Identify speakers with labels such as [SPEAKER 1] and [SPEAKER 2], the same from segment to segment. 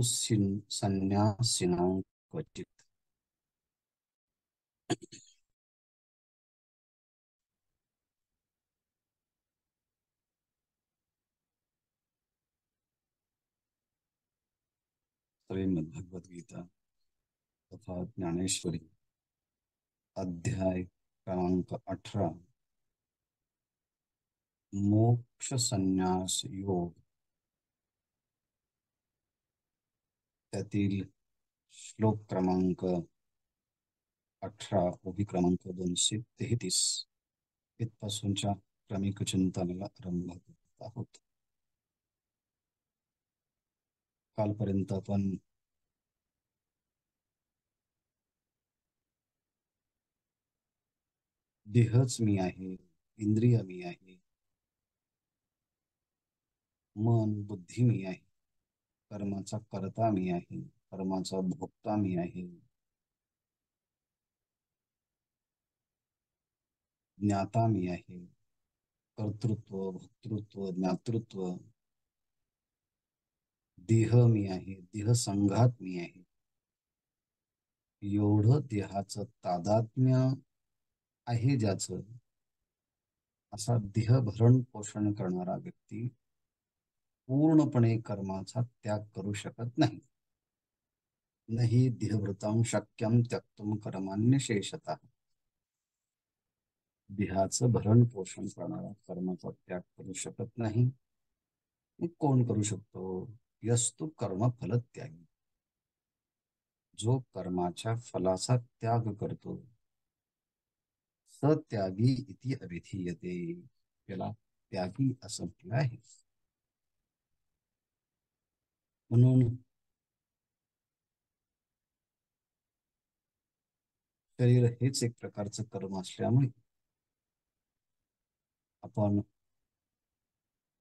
[SPEAKER 1] संन्यासिनां क्वचित्। श्रीमद्भगवद्गीता तथा ज्ञानेश्वरी अध्याय क्रमांक 18 मोक्ष संन्यास योग, त्यातील श्लोक क्रमांक 18 उभी क्रमांक 233 इथपासूनच्या क्रमिक चिंतनाला आरंभ करत आहोत. कालपर्यंत आपण देहच मी आहे, इंद्रिय मी आहे, मन बुद्धी मी आहे, कर्माचा कर्ता मी आहे, कर्माचा भोक्ता मी आहे, ज्ञाता मी आहे, कर्तृत्व भोक्तृत्व ज्ञातृत्व, देह मी आहे, देह संघात मी आहे. एवढं देहाचं तादात्म्य आहे ज्याचं, असा देह भरण पोषण करणारा व्यक्ती पूर्णपणे कर्माचा त्याग करू शकत नाही. नहि देहभृतं शक्यं त्यक्तुं कर्माण्य शेषतः. देहाचं भरण पोषण करणारा कर्माचा त्याग करू शकत नाही. कोण करू शकतो? यस्तु कर्म फलत्यागी, जो कर्माच्या फलाचा त्याग करतो, सत्यागी इति अभिधीयते, त्याला त्यागी असं म्हटलं आहे. म्हणून शरीर हेच एक प्रकारचं कर्म असल्यामुळे आपण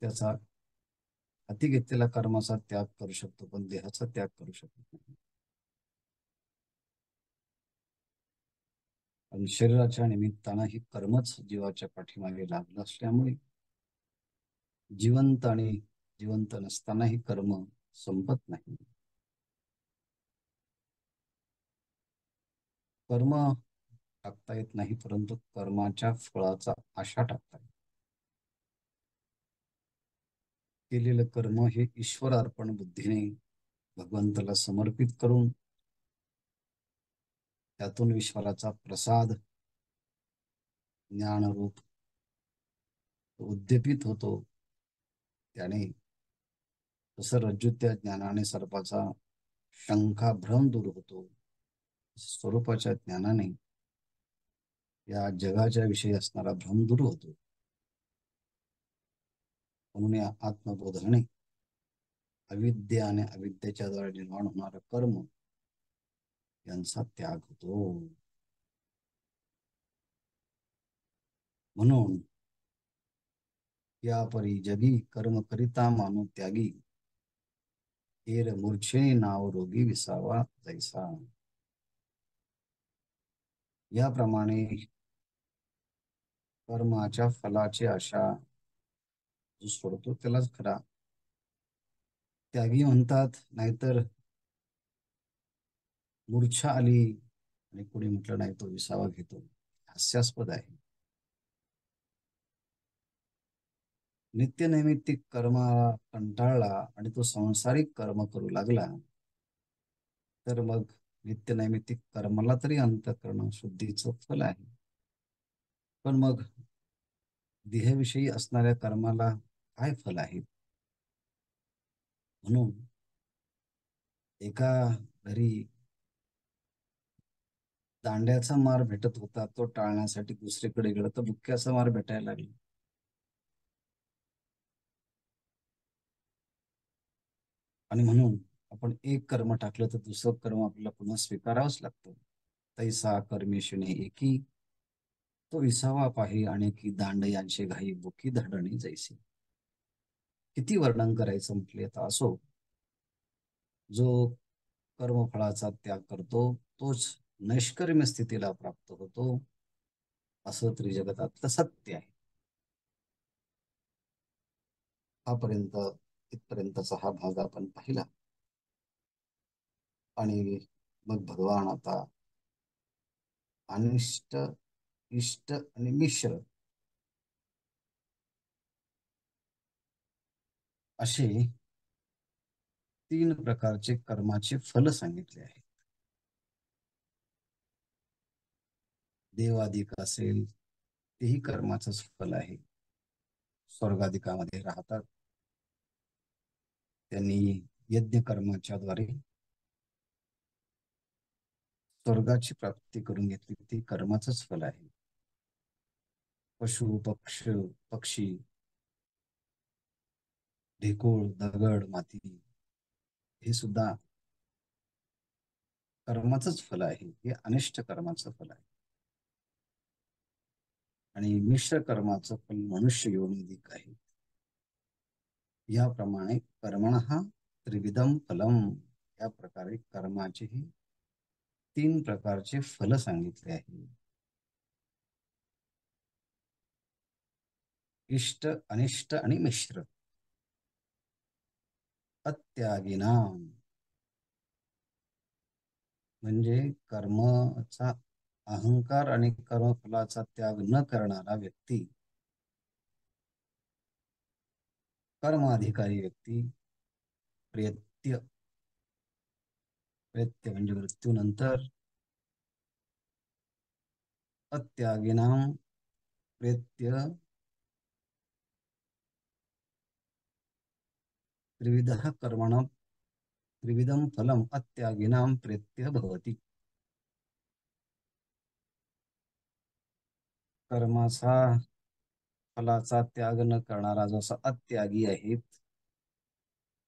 [SPEAKER 1] त्याचा हाती घेतलेला कर्माचा त्याग करू शकतो, पण देहाचा त्याग करू शकत नाही. पण शरीराच्या निमित्तानं ही कर्मच जीवाच्या पाठीमागे लागलं असल्यामुळे जिवंत नसतानाही कर्म संपत नाही. कर्म टाकता येत नाही, परंतु कर्माच्या फळाचा आशा टाकता येते. केलेलं कर्म हे ईश्वर अर्पण बुद्धीने भगवंताला समर्पित करून त्यातून ईश्वराचा प्रसाद ज्ञानरूप उद्दीपित होतो. त्याने जसं रज्जुत्या ज्ञानाने सर्पाचा शंका भ्रम दूर होतो, स्वरूपाच्या ज्ञानाने या जगाच्या विषयी असणारा भ्रम दूर होतो. म्हणून या आत्मबोधाने अविद्या आणि अविद्येच्या द्वारे निर्माण होणारा कर्म यांचा त्याग होतो. म्हणून या परी जगी कर्म करिता मानो त्यागी, हेर मूर्छेने नाव रोगी विसावा जैसा. याप्रमाणे कर्माच्या फलाची आशा जो सोडतो त्यालाच खरा त्यागी म्हणतात. नाहीतर मूर्छा आली आणि कोणी म्हटलं नाही तो विसावा घेतो, हास्यास्पद आहे. नित्यनैमित्तिक कर्माला कंटाळला आणि तो सांसारिक कर्म करू लागला, तर मग नित्यनैमित्तिक कर्माला तरी अंतःकरण शुद्धीचं फल आहे. पण मग देहविषयी असणाऱ्या कर्माला काय फल आहे? म्हणून एका घरी दांड्याचा मार भेटत होता, तो टाळण्यासाठी दुसरीकडे गेला तर बुक्क्याचा मार भेटायला लागला. आणि म्हणून आपण एक कर्म टाकलं तर दुसरं कर्म आपल्याला पुन्हा स्वीकारावंच लागतं. तैसा कर्मेशने एकी, तो विसावा पाही आणि की दांड यांचे घाई बुकी धडणी जैसी. किती वर्णन करायचं म्हटले तर असो, जो कर्मफळाचा त्याग करतो तोच नैष्कर्म्य स्थितीला प्राप्त होतो, असं त्रिजगतातलं सत्य आहे. इथपर्यंतचा हा भाग आपण पाहिला. आणि मग भगवान आता अनिष्ट, इष्ट आणि मिश्र असे 3 प्रकारचे कर्माचे फल सांगितले आहे. देवादिक असेल तेही कर्माचंच फल आहे. स्वर्गादिकामध्ये राहतात, त्यांनी यज्ञ कर्माच्या द्वारे स्वर्गाची प्राप्ती करून घेतली, ते कर्माचंच फल आहे. पशु पक्षी, ढेकूळ, दगड, माती हे सुद्धा कर्माचंच फल आहे. हे अनिष्ट कर्माचं फल आहे. आणि मिश्र कर्माचं फल मनुष्य योनिधिक आहे. याप्रमाणे कर्मणः त्रिविधम फलम, या प्रकारे कर्माचेही 3 प्रकारचे फल सांगितले आहे. इष्ट, अनिष्ट आणि मिश्र. अत्यागिनाम म्हणजे कर्मचा अहंकार आणि कर्मफलाचा त्याग न करणारा व्यक्ती, कर्माधिकारी व्यक्ती, प्रेत्य, प्रेत्य म्हणजे मृत्यूनंतर, अत्यागिनाम प्रेत्य त्रिविधः कर्मण त्रिविधम फलम अत्यागिनाम प्रेत्य भवति. कर्माचा फलाचा त्याग न करणारा जसा अत्यागी आहेत,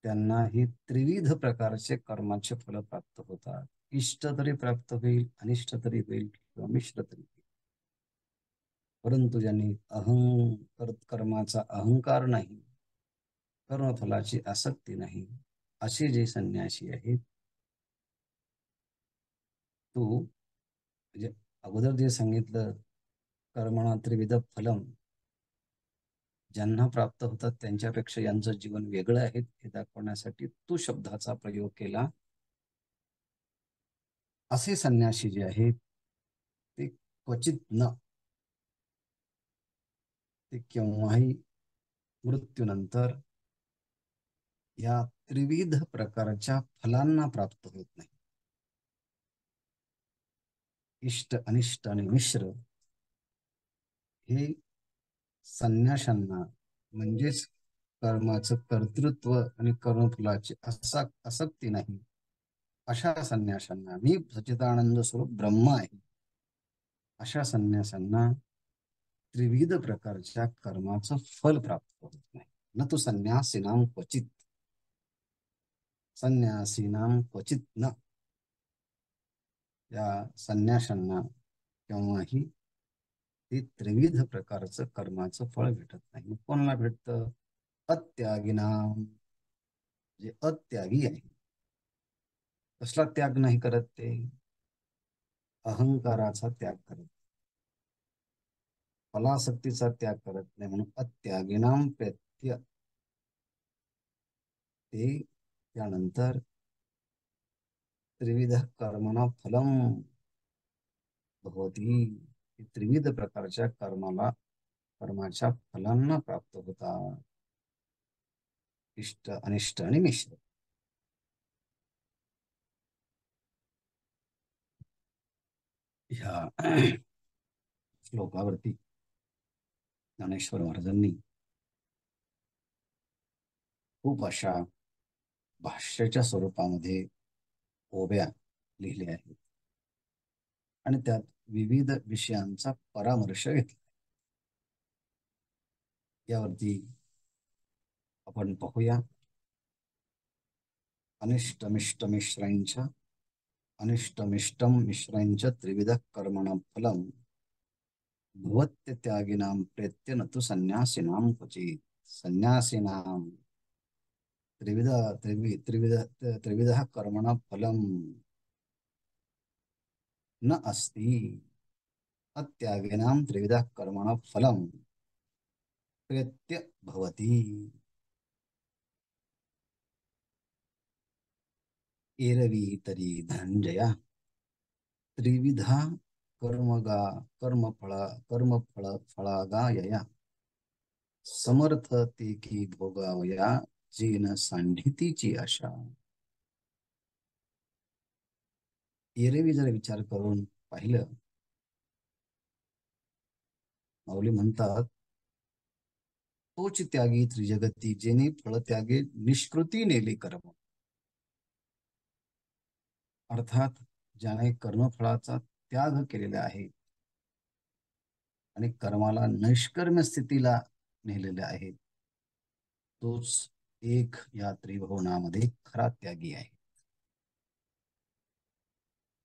[SPEAKER 1] त्यांना ही त्रिविध प्रकारचे कर्माचे फल प्राप्त होतात. इष्ट तरी प्राप्त होईल, अनिष्ट तरी होईल किंवा मिश्र तरी होईल. परंतु ज्यांनी कर्माचा अहंकार नाही, कर्मफलाची आसक्ती नाही, असे जे संन्यासी आहेत, तो म्हणजे अगोदर जे सांगितलं कर्मणा त्रिविध फलम, ज्यांना प्राप्त होतात त्यांच्यापेक्षा यांचं जीवन वेगळं आहे हे दाखवण्यासाठी तो शब्दाचा प्रयोग केला. असे संन्यासी जे आहेत ते क्वचित न, ते केव्हाही मृत्यूनंतर या त्रिविध प्रकारच्या फलांना प्राप्त होत नाही. इष्ट, अनिष्ट आणि मिश्र हे संन्याशांना, म्हणजेच कर्माचं कर्तृत्व आणि कर्मफलाची आसक्ती नाही, अशा संन्याशांना, मी सच्चिदानंद स्वरूप ब्रह्म आहे, अशा संन्यासांना त्रिविध प्रकारच्या कर्माचं फल प्राप्त होत नाही. न तो संन्यासीनाम क्वचित, संन्यासीनाम क्वचित न, या संन्याशांना केव्हाही ते त्रिविध प्रकारचं कर्माचं फळ भेटत नाही. कोणाला भेटतं? अत्यागिनाम, जे अत्यागी आहे. कसला त्याग नाही करत ते? अहंकाराचा त्याग करत, फलासक्तीचा त्याग करत नाही, म्हणून अत्यागिनाम प्रत्य. ते त्यानंतर त्रिविध कर्मणा फलम भवती, त्रिविध प्रकारच्या कर्माच्या फलांना प्राप्त होतात. इष्ट, अनिष्ट आणि मिश्र. ह्या श्लोकावरती ज्ञानेश्वर महाराजांनी खूप अशा भाष्याच्या स्वरूपामध्ये ओव्या लिहिल्या आहेत आणि त्यात विविध विषयांचा परामर्श घेतला. यावरती आपण पाहूया. अनिष्टमिष्टमिश्रांच्या अनिष्टमिष्टम मिश्रांच्या त्रिविध कर्मण फलम भवत्यत्यागिनां प्रेत्य न तु संन्यासिनां क्वचित्. संन्यासिनां त्रिविध त्रिविध त्रिविधः कर्मण फलम न अस्ति, अत्यागिनां त्रिविधः कर्मण फलम प्रेत्य भवति. एरवी तरी धनंजया त्रिविधा कर्मगा कर्मफळा कर्मफळ फळागायया समर्थ ते की भोगावया जेन सांढितीची आशा. एरवी जर विचार करून पाहिलं, माऊली म्हणतात, तोच त्यागी त्रिजगती जेने फळ त्यागे निष्कृती नेले कर्म. अर्थात ज्याने कर्मफळाचा त्याग केलेला आहे आणि कर्माला नैष्कर्म्य स्थितीला नेलेले आहे, तोच एक या त्रिभुवनामध्ये खरा त्यागी आहे.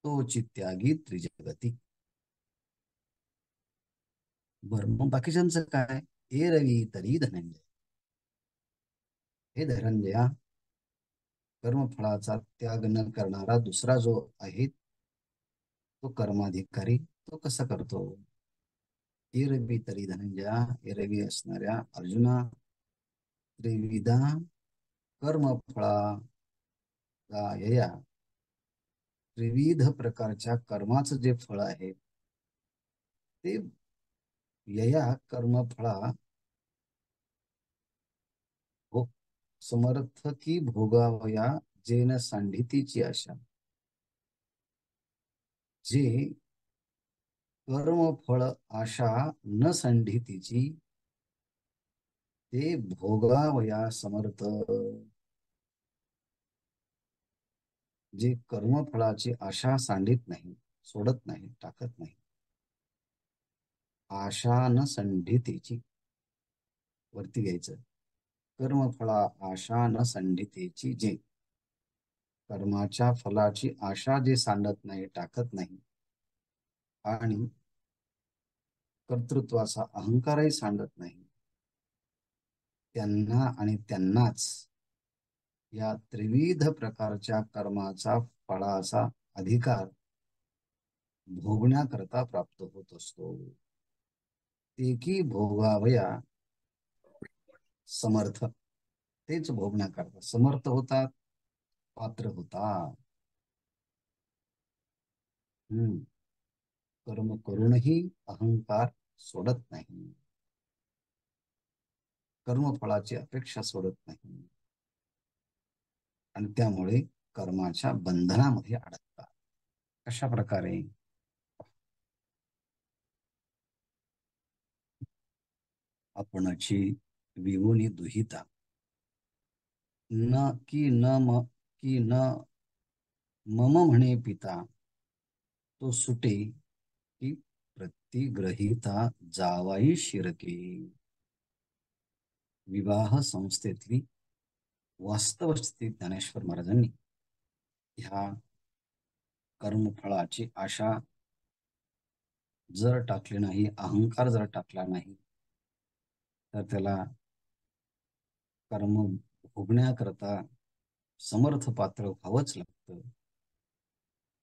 [SPEAKER 1] तोच त्यागी त्रिजगती. बर, मग बाकीच्यांचं काय? ए रवी तरी धनंजय. हे धनंजया, कर्मफळाचा त्याग न करणारा दुसरा जो आहे, तो कर्माधिकारी, तो कसा करतो? एरवी तरी धनंजया, एरवी असणाऱ्या अर्जुना, त्रिविधा कर्मफळा यया, विविध प्रकारच्या कर्माचं जे फळ आहे ते यया कर्मफळा भो समर्थ की भोगावया जेन सांढितीची आशा. जे कर्मफळ आशा न संढितीची, ते भोगावया समर्थ. जे कर्मफळाची आशा सांडित नाही, सोडत नाही, टाकत नाही, आशा न संढितेची, वरती घ्यायचं, कर्मफळा आशा न संढितेची, जे कर्माच्या फलाची आशा जे सांडत नाही, टाकत नाही, आणि कर्तृत्वाचा अहंकारही सांडत नाही, त्यांना आणि त्यांनाच या त्रिविध प्रकारच्या कर्माचा फळाचा अधिकार भोगण्याकरता प्राप्त होत असतो. ते की भोगावया समर्थ, तेच भोगण्याकरता समर्थ होतात, पात्र होतात. कर्म करूनही अहंकार सोडत नाही, कर्मफळाची अपेक्षा सोडत नाही, आणि त्यामुळे कर्माच्या बंधनामध्ये अडकतात. कशा प्रकारे? आपणाची विवोनी दुहिता, न की न म की न मम म्हणे पिता, तो सुटे की प्रतिग्रहिता जावाई शिरके. विवाह संस्थेतली वास्तव स्थिती ज्ञानेश्वर महाराजांनी ह्या कर्मफळाची आशा जर टाकली नाही, अहंकार जर टाकला नाही, तर त्याला कर्म भोगण्याकरता समर्थ पात्र व्हावंच लागतं.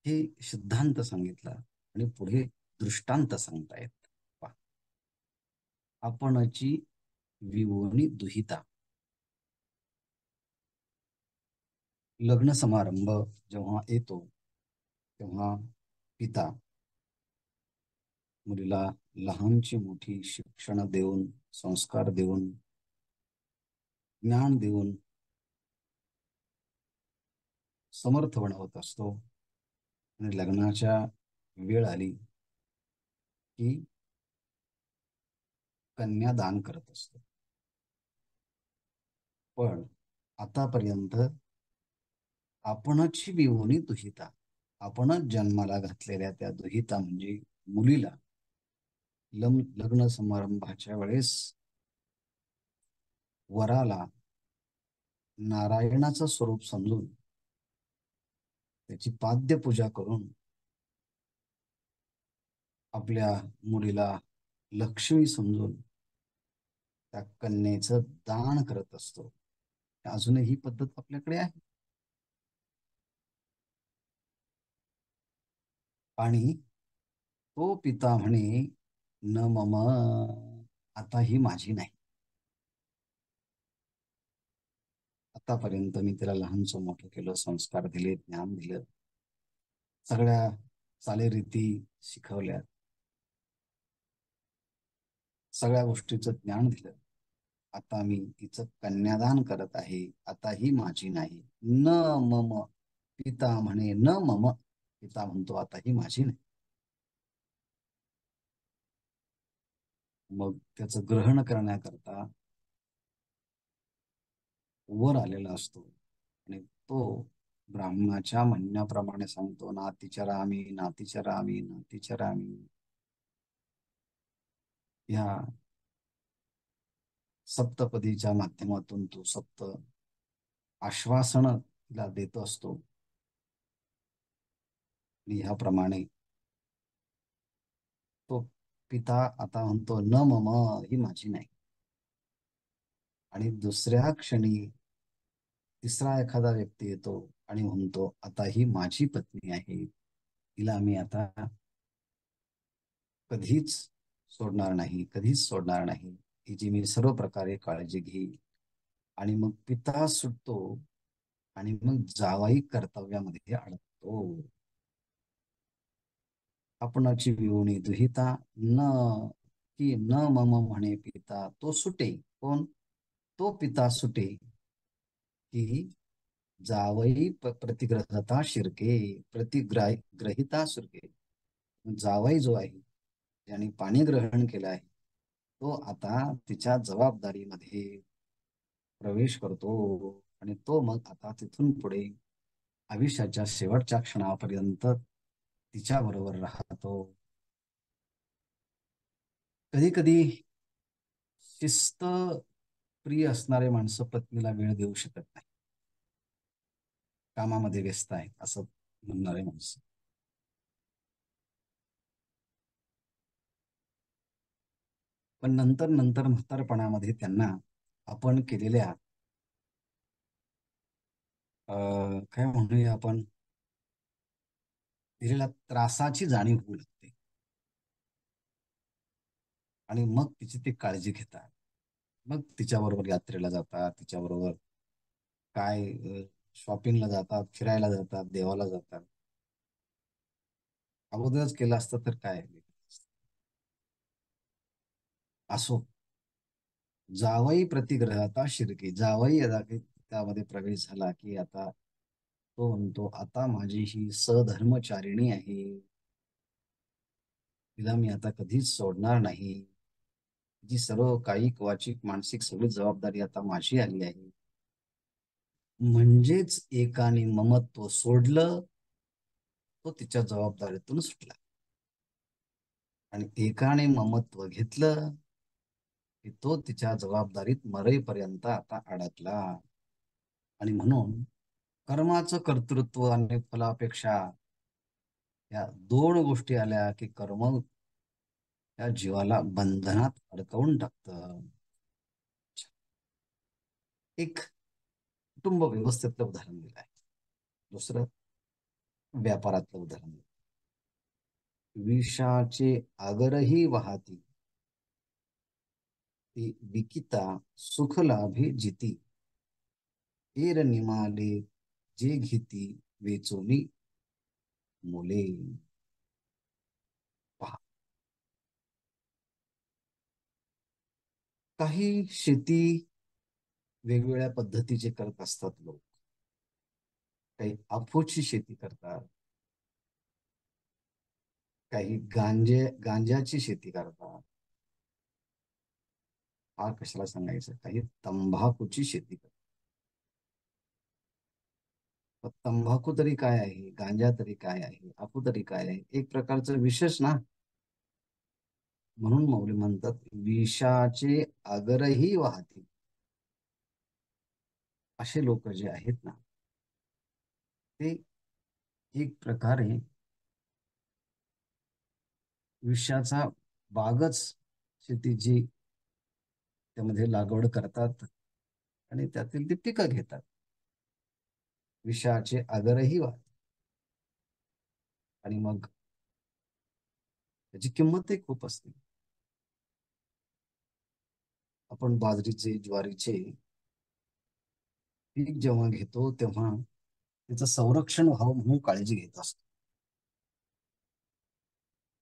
[SPEAKER 1] हे सिद्धांत सांगितला आणि पुढे दृष्टांत सांगतायत. पहा, आपणची विवोनी दुहिता. लग्न समारंभ जेव्हा येतो, तेव्हा पिता मुलीला लहानची मोठी शिक्षण देऊन, संस्कार देऊन, ज्ञान देऊन समर्थ बनवत असतो, आणि लग्नाच्या वेळ आली की कन्यादान करत असतो. पण आतापर्यंत आपणच विवोनी दुहिता, आपणच जन्माला घातलेल्या त्या दुहिता म्हणजे मुलीला लग्न समारंभाच्या वेळेस वराला नारायणाचं स्वरूप समजून त्याची पाद्यपूजा करून आपल्या मुलीला लक्ष्मी समजून त्या कन्येचं दान करत असतो. अजूनही ही पद्धत आपल्याकडे आहे. आणि तो पिता म्हणे, न मम, आता ही माझी नाही, आतापर्यंत मी तिला लहानचं मोठं केलं, संस्कार दिले, ज्ञान दिलं, सगळ्या चालीरीती शिकवल्या, सगळ्या गोष्टीचं ज्ञान दिलं. आता मी तिचं कन्यादान करत आहे. आता ही माझी नाही. न मम पिता म्हणे, न मम पिता म्हणतो, आता ही माझी नाही. मग त्याचं ग्रहण करण्याकरता वर आलेला असतो आणि तो ब्राह्मणाच्या म्हणण्याप्रमाणे सांगतो, नातीच्या रामी, नातीच्या रामी, नातीच्या रामी. ह्या सप्तपदीच्या माध्यमातून तो सप्त आश्वासन तिला देत असतो. आणि ह्याप्रमाणे तो पिता आता म्हणतो, न मम ही माझी नाही. आणि दुसऱ्या क्षणी तिसरा एखादा व्यक्ती येतो आणि म्हणतो, आता ही माझी पत्नी आहे, तिला मी आता कधीच सोडणार नाही, कधीच सोडणार नाही, तिची मी सर्व प्रकारे काळजी घेईल. आणि मग पिता सुटतो आणि मग जावाई कर्तव्यामध्ये अडकतो. आपणाची विवणी दुहिता, न की न मम म्हणे पिता तो सुटे. कोण? तो पिता सुटे की जावई प्रतिग्रहता शिरके, प्रतिग्रहिता शिरके. जावई जो आहे, ज्याने पाणी ग्रहण केलं आहे, तो आता तिच्या जबाबदारीमध्ये प्रवेश करतो. आणि तो मग आता तिथून पुढे आयुष्याच्या शेवटच्या क्षणापर्यंत तिच्या बरोबर राहतो. कधी कधी शिस्त प्रिय असणारे माणसं पत्नीला वेळ देऊ शकत नाही, कामामध्ये व्यस्त आहेत असं म्हणणारे माणसं. पण नंतर नंतर म्हातारपणामध्ये त्यांना आपण केलेल्या काय म्हणूया आपण, दिलेल्या त्रासाची जाणीव होऊ लागते. आणि मग तिची ती काळजी घेतात. मग तिच्याबरोबर यात्रेला जातात, तिच्याबरोबर काय शॉपिंगला जातात, फिरायला जातात, देवाला जातात. अगोदरच केलं असतं तर काय असो. जावई प्रतिग्रहता शिरके, जावई त्यामध्ये प्रवेश झाला की आता तो म्हणतो, आता माझी ही सधर्मचारिणी आहे, तिला मी आता कधीच सोडणार नाही. जी सर्व कायिक वाचिक मानसिक सगळी जबाबदारी आता माझी आली आहे. म्हणजेच एकाने ममत्व सोडलं, तो तिच्या जबाबदारीतून सुटला. आणि एकाने ममत्व घेतलं की तो तिच्या जबाबदारीत मरेपर्यंत आता अडकला. आणि म्हणून कर्माचं कर्तृत्व आणि फलापेक्षा या दोन गोष्टी आल्या की कर्म या जीवाला बंधनात अडकवून टाकतं. एक कुटुंब व्यवस्थेतलं उदाहरण दिलं आहे. दुसरं व्यापारातलं उदाहरण दिलं. विषाचे आगरही वाहती, ती विकिता सुख लाभे जिती, एर निमाले जे घेती वेचोनी मुले. पहा, काही शेती वेगवेगळ्या पद्धतीचे करत असतात लोक. काही अफूची शेती करतात, काही गांज्याची शेती करतात, हा कशाला सांगायचं, काही तंबाखूची शेती करतात. मग तंबाखू तरी काय आहे, गांजा तरी काय आहे, अफू तरी काय आहे, एक प्रकारचं विषच ना. म्हणून मौली म्हणतात, विषाचे आगरही वाहतील. असे लोक जे आहेत ना, ते एक प्रकारे विषाचा बागच शेतीची त्यामध्ये लागवड करतात आणि त्यातील ती पिकं घेतात. विषाचे आगरही वाहतात. आणि मग त्याची किंमतही खूप असते. आपण बाजरीचे, ज्वारीचे पीक जेव्हा घेतो तेव्हा त्याचं संरक्षण व्हावं म्हणून काळजी घेत असतो.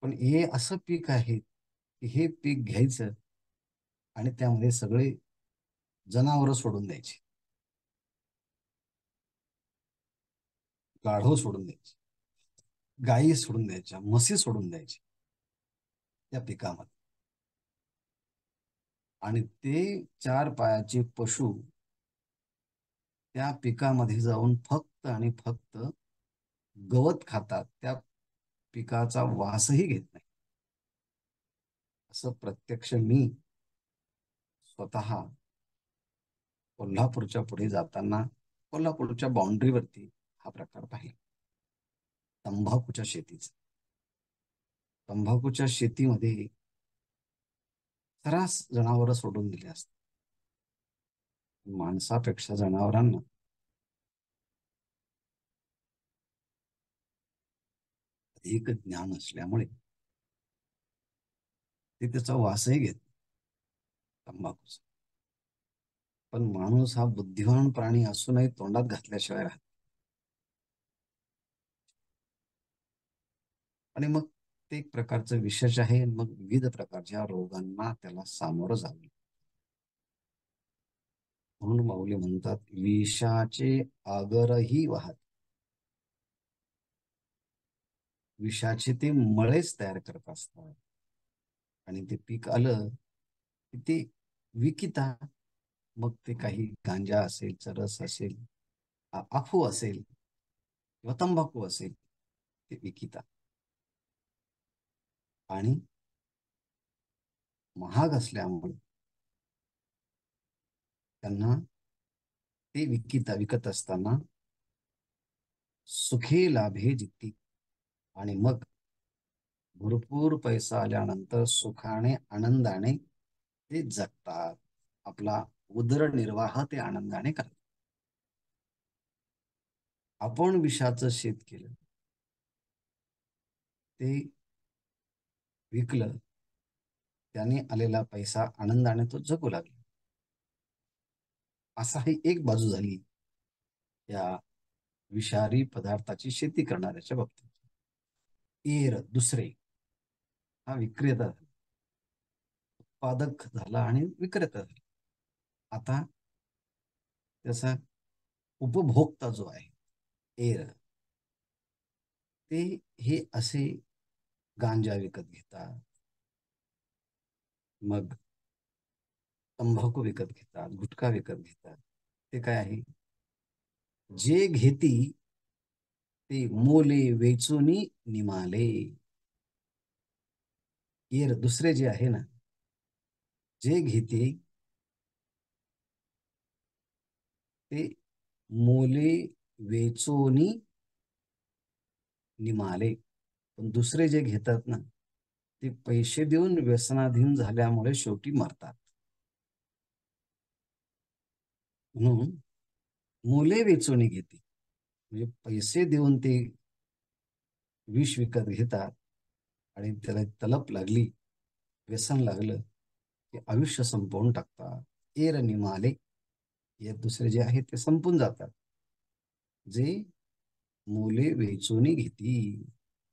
[SPEAKER 1] पण हे असं पीक आहे की हे पीक घ्यायचं आणि त्यामध्ये सगळे जनावरं सोडून द्यायची, गाढव सोडून द्यायची, गायी सोडून द्यायच्या, म्हशी सोडून द्यायची त्या पिकामध्ये. आणि ते चार पायाचे पशु त्या पिकामध्ये जाऊन फक्त आणि फक्त गवत खातात, त्या पिकाचा वासही घेत नाही. असं प्रत्यक्ष मी स्वतः कोल्हापूरच्या पुढे जाताना कोल्हापूरच्या बाउंड्रीवरती हा प्रकार पाहिला. तंबाखूच्या शेतीचा. तंबाखूच्या शेतीमध्ये सर्रास जनावरं सोडून दिली असतात. माणसापेक्षा जनावरांना अधिक ज्ञान असल्यामुळे ते त्याचा वासही घेत तंबाखूचा. पण माणूस हा बुद्धिवान प्राणी असूनही तोंडात घातल्याशिवाय राहत. आणि मग ते एक प्रकारचं विषच आहे. मग विविध प्रकारच्या रोगांना त्याला सामोरं जावं. म्हणून माऊली म्हणतात, विषाचे आगरही वाहत. विषाचे ते मळेच तयार करत असतात. आणि ते पीक आलं की ते विकिता. मग ते काही गांजा असेल, चरस असेल, अफू असेल किंवा तंबाखू असेल, ते विकिता. आणि महाग असल्यामुळे त्यांना ते विकत असताना सुखे लाभे जित्ती. आणि मग भरपूर पैसा आल्यानंतर सुखाने आनंदाने ते जगतात. आपला उदरनिर्वाह ते आनंदाने करतात. आपण विषाचं शेत केलं, ते विकलं, त्याने आलेला पैसा आनंदाने तो जगू लागला. असा ही एक बाजू झाली या विषारी पदार्थाची शेती करणाऱ्याच्या बाबतीत. एयर दुसरे हा विक्रेता झाला, उत्पादक झाला आणि विक्रेता झाला. आता त्याचा उपभोक्ता जो आहे एयर, ते हे असे गांजा विकत घेतात, मग तंबाखू विकत घेतात, गुटखा विकत घेतात. ते काय आहे, जे घेती ते मोले वेचूनी निमाले. एयर दुसरे जे आहे ना, जे घेते ते मोले वेचोनी निमाले. पण दुसरे जे घेतात ना, ते पैसे देऊन व्यसनाधीन झाल्यामुळे शेवटी मरतात. म्हणून मोले वेचोनी घेते म्हणजे पैसे देऊन ते विष विकत घेतात. आणि त्याला तलप लागली, व्यसन लागलं की आयुष्य संपवून टाकतात. एयर निमाले, हे दुसरे जे आहे ते संपून जातात. जे मोले वेचूनी घेती,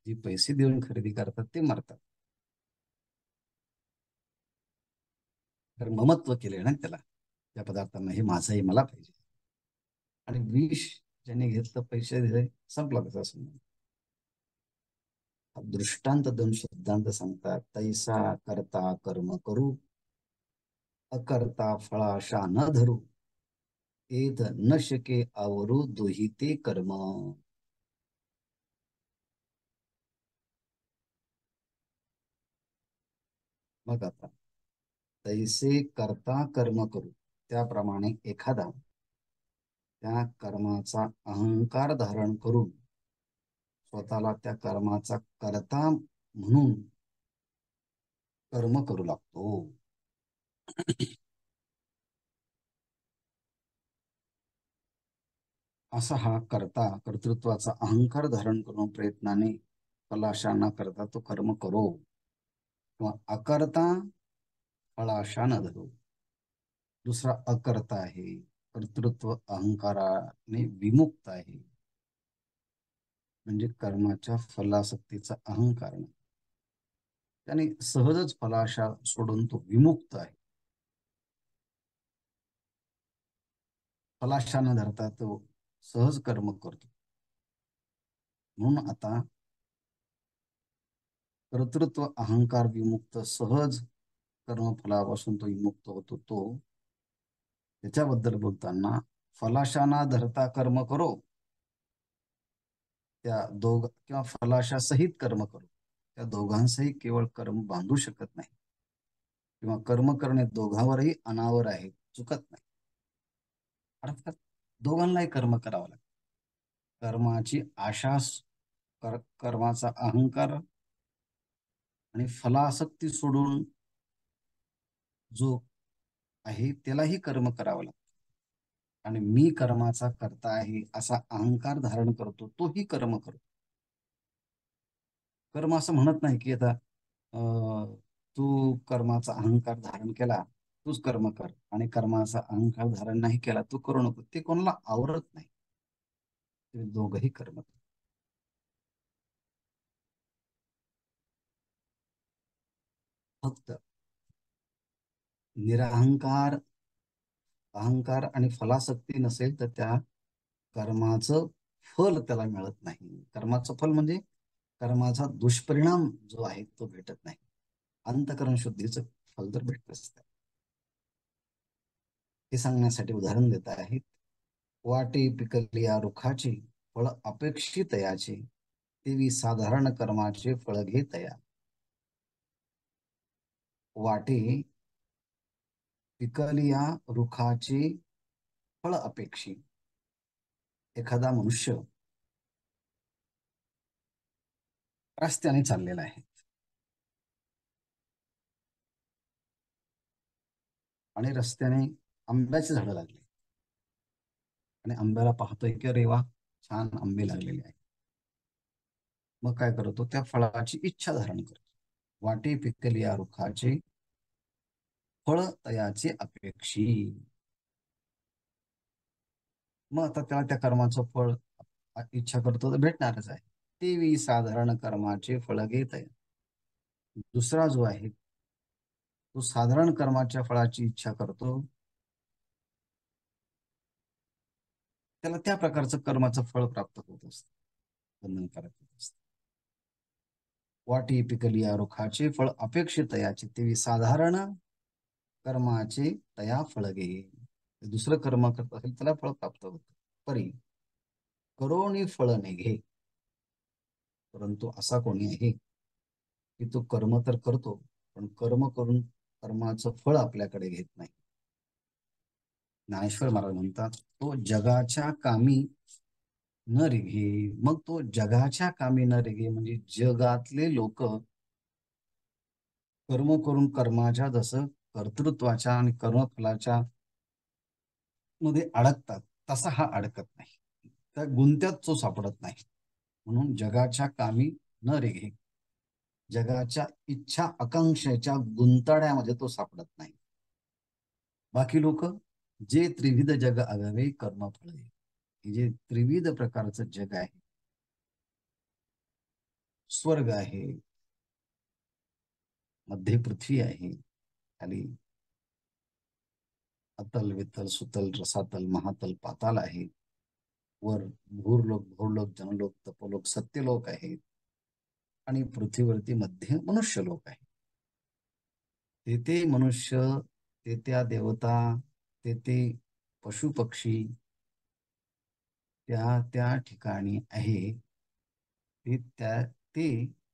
[SPEAKER 1] जे पैसे देऊन खरेदी करतात ते मरतात. तर ममत्व केले ना त्याला, त्या पदार्थांना, हे माझं आहे, मला पाहिजे. आणि विष ज्याने घेतलं, पैसे दिले, संपला त्याचा संबंध. दृष्टांत दोन शब्दांत सांगतात, तैसा करता कर्म करू, अकर्ता फळाशा न धरू, एत न शके आवरू दुहिते कर्म. मग आता तैसे करता कर्म करू, त्याप्रमाणे एखादा त्या कर्माचा अहंकार धारण करून स्वतःला त्या कर्माचा कर्ता म्हणून कर्म करू लागतो. असा हा कर्ता कर्तृत्वाचा अहंकार धारण करून प्रयत्नाने फलाशा न करता तो कर्म करो, किंवा अकर्ता फळाशा न धरो. दुसरा अकर्ता आहे, कर्तृत्व अहंकाराने विमुक्त आहे. म्हणजे कर्माच्या फलासक्तीचा अहंकार नाही. त्याने सहजच फलाशा सोडून तो विमुक्त आहे. फलाशा न धरता तो सहज कर्म करतो. म्हणून आता कर्तृत्व अहंकार विमुक्त सहज कर्मफलापासून तो विमुक्त होतो. त्याच्याबद्दल बोलताना फलाशा ना धरता कर्म करो, त्या किंवा फलाशा सहित कर्म करो, त्या दोघांसही केवळ कर्म बांधू शकत नाही. किंवा कर्म करणे दोघांवरही अनावर आहे, चुकत नाही. अर्थात दोघांनाही कर्म करावं लागतं. कर्माची आशा, कर्माचा अहंकार आणि फलासक्ती सोडून जो आहे त्यालाही कर्म करावं लागतं. आणि मी कर्माचा करता आहे असा अहंकार धारण करतो तोही कर्म करतो. कर्म असं म्हणत नाही की आता तू कर्माचा अहंकार धारण केला, तूच कर्म कर, आणि कर्माचा अहंकार धारण नाही केला तू करू नको, ते कोणाला आवरत नाही. ते दोघही कर्म करतात. फक्त निरहंकार, अहंकार आणि फलासक्ती नसेल तर त्या कर्माचं फल त्याला मिळत नाही. कर्माचं फल म्हणजे कर्माचा दुष्परिणाम जो आहे तो भेटत नाही. अंतःकरण शुद्धीचं फल तर भेटत असतं. हे सांगण्यासाठी उदाहरण देत आहेत. वाटे पिकलिया रुखाचे फळ अपेक्षित याचे, तेवी साधारण कर्माचे फळ घेतया. वाटे पिकलिया रुखाचे फळ अपेक्षी. एखादा मनुष्य रस्त्याने चाललेला आहे आणि रस्त्याने आंब्याची झाडं लागली आणि आंब्याला पाहतोय की अरे वा, छान आंबे लागलेले आहेत. मग काय करतो, त्या फळाची इच्छा धारण करतो. वाटे पिकलिया रुखाचे फळ तयाचे अपेक्षी. मग आता त्याला त्या कर्माचं फळ इच्छा करतो तर भेटणारच आहे. तेवी साधारण कर्माचे फळ घेत आहे. दुसरा जो आहे तो साधारण कर्माच्या फळाची इच्छा करतो, त्याला त्या प्रकारचं कर्माचं फळ प्राप्त होत असतं, बंधनकारक होत असतं. वाटी पिकलिया रुखाचे फळ अपेक्षित याचे, तेवी साधारण कर्माचे तया फळ घे. दुसरं कर्म करत असेल त्याला फळ प्राप्त होतं. परी करोनी फळ निघे. परंतु असा कोणी आहे की तो कर्म तर करतो, पण कर्म करून कर्माचं फळ आपल्याकडे घेत नाही. ज्ञानेश्वर महाराज म्हणतात, तो जगाच्या कामी न रिघे. मग तो जगाच्या कामी न रिघे म्हणजे जगातले लोक कर्म करून कर्माच्या जसं कर्तृत्वाच्या आणि कर्मफलाच्या मध्ये अडकतात, तसा हा अडकत नाही. त्या गुंत्यात तो सापडत नाही. म्हणून जगाच्या कामी न रिघे, जगाच्या इच्छा आकांक्षेच्या गुंताड्यामध्ये तो सापडत नाही. बाकी लोक जे त्रिविध जग आगावे कर्मफळ, हे जे त्रिविध प्रकारचं जग आहे, स्वर्ग आहे, मध्ये पृथ्वी आहे, खाली अतल वितल सुतल रसातल महातल पाताल आहे, वर भूरलोक भौरलोक जनलोक तपोलोक सत्यलोक आहे, आणि पृथ्वीवरती मध्ये मनुष्य लोक आहे. तेथे मनुष्य, तेथे देवता, तेथे पशु पक्षी त्या त्या ठिकाणी आहे. ते त्या ते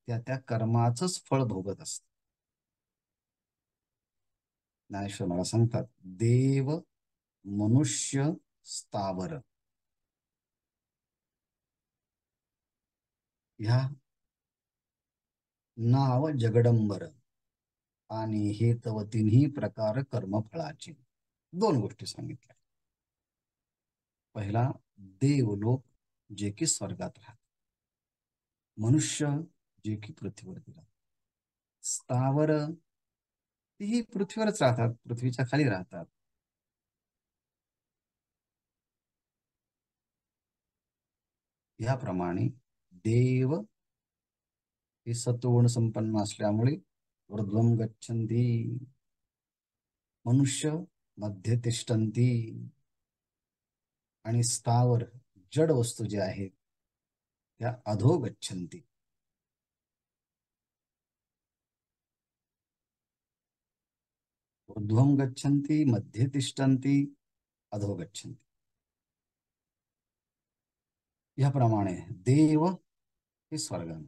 [SPEAKER 1] त्या त्या कर्माचंच फळ भोगत असत. ज्ञानेश्वर मला सांगतात, देव मनुष्य स्थावर ह्या नाव जगडंबर, आणि हे तव तिन्ही प्रकार कर्मफळाचे. दोन गोष्टी सांगितल्या. पहिला, देवलोक जे की स्वर्गात राहतात, मनुष्य जे की पृथ्वीवरती राहतात, स्थावर तीही पृथ्वीवरच राहतात, पृथ्वीच्या खाली राहतात. याप्रमाणे देव हे सत्वगुण संपन्न असल्यामुळे ऊर्ध्वं गच्छन्ति, मनुष्य मध्ये तिष्ठन्ति, आणि स्थावर जड वस्तू ज्या आहेत त्या अधो गच्छन्ति. ऊर्ध्वं गच्छन्ति, मध्ये तिष्ठन्ति, अधो गच्छन्ति. याप्रमाणे देव हे स्वर्गामध्ये,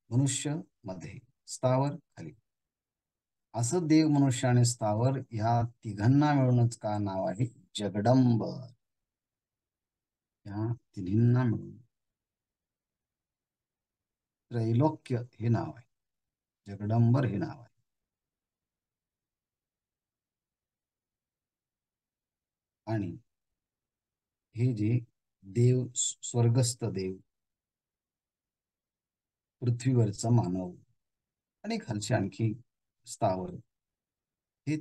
[SPEAKER 1] मनुष्य मध्ये, स्थावर खाली. असं देव, मनुष्य आणि स्थावर ह्या तिघांना मिळूनच का नाव आहे जगदंबर. या तिन्हींना मिळून त्रैलोक्य हे नाव आहे, जगदंबर हे नाव आहे. आणि हे जे देव, स्वर्गस्थ देव, पृथ्वीवरचा मानव आणि खालचे आणखी स्थावर, हे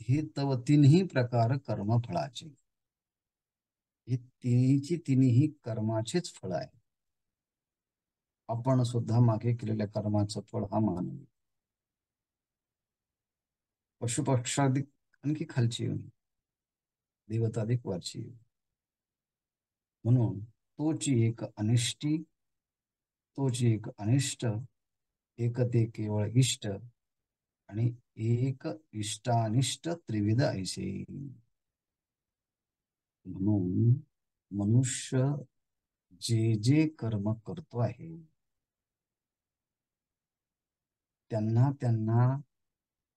[SPEAKER 1] हे तव तिन्ही प्रकार कर्मफळाचे, हे तिन्हीची तिन्ही कर्माचेच फळ आहे. आपण सुद्धा मागे केलेल्या कर्माचं फळ हा मानवी, पशुपक्षाधिक आणखी खालची येऊन, देवताधिक वरची येऊन. म्हणून तोची एक अनिष्टी, तोची एक अनिष्ट, एक ते केवळ इष्ट, आणि एक इष्टानिष्ट त्रिविध ऐसे. म्हणून मनुष्य जे जे कर्म करतो आहे त्यांना त्यांना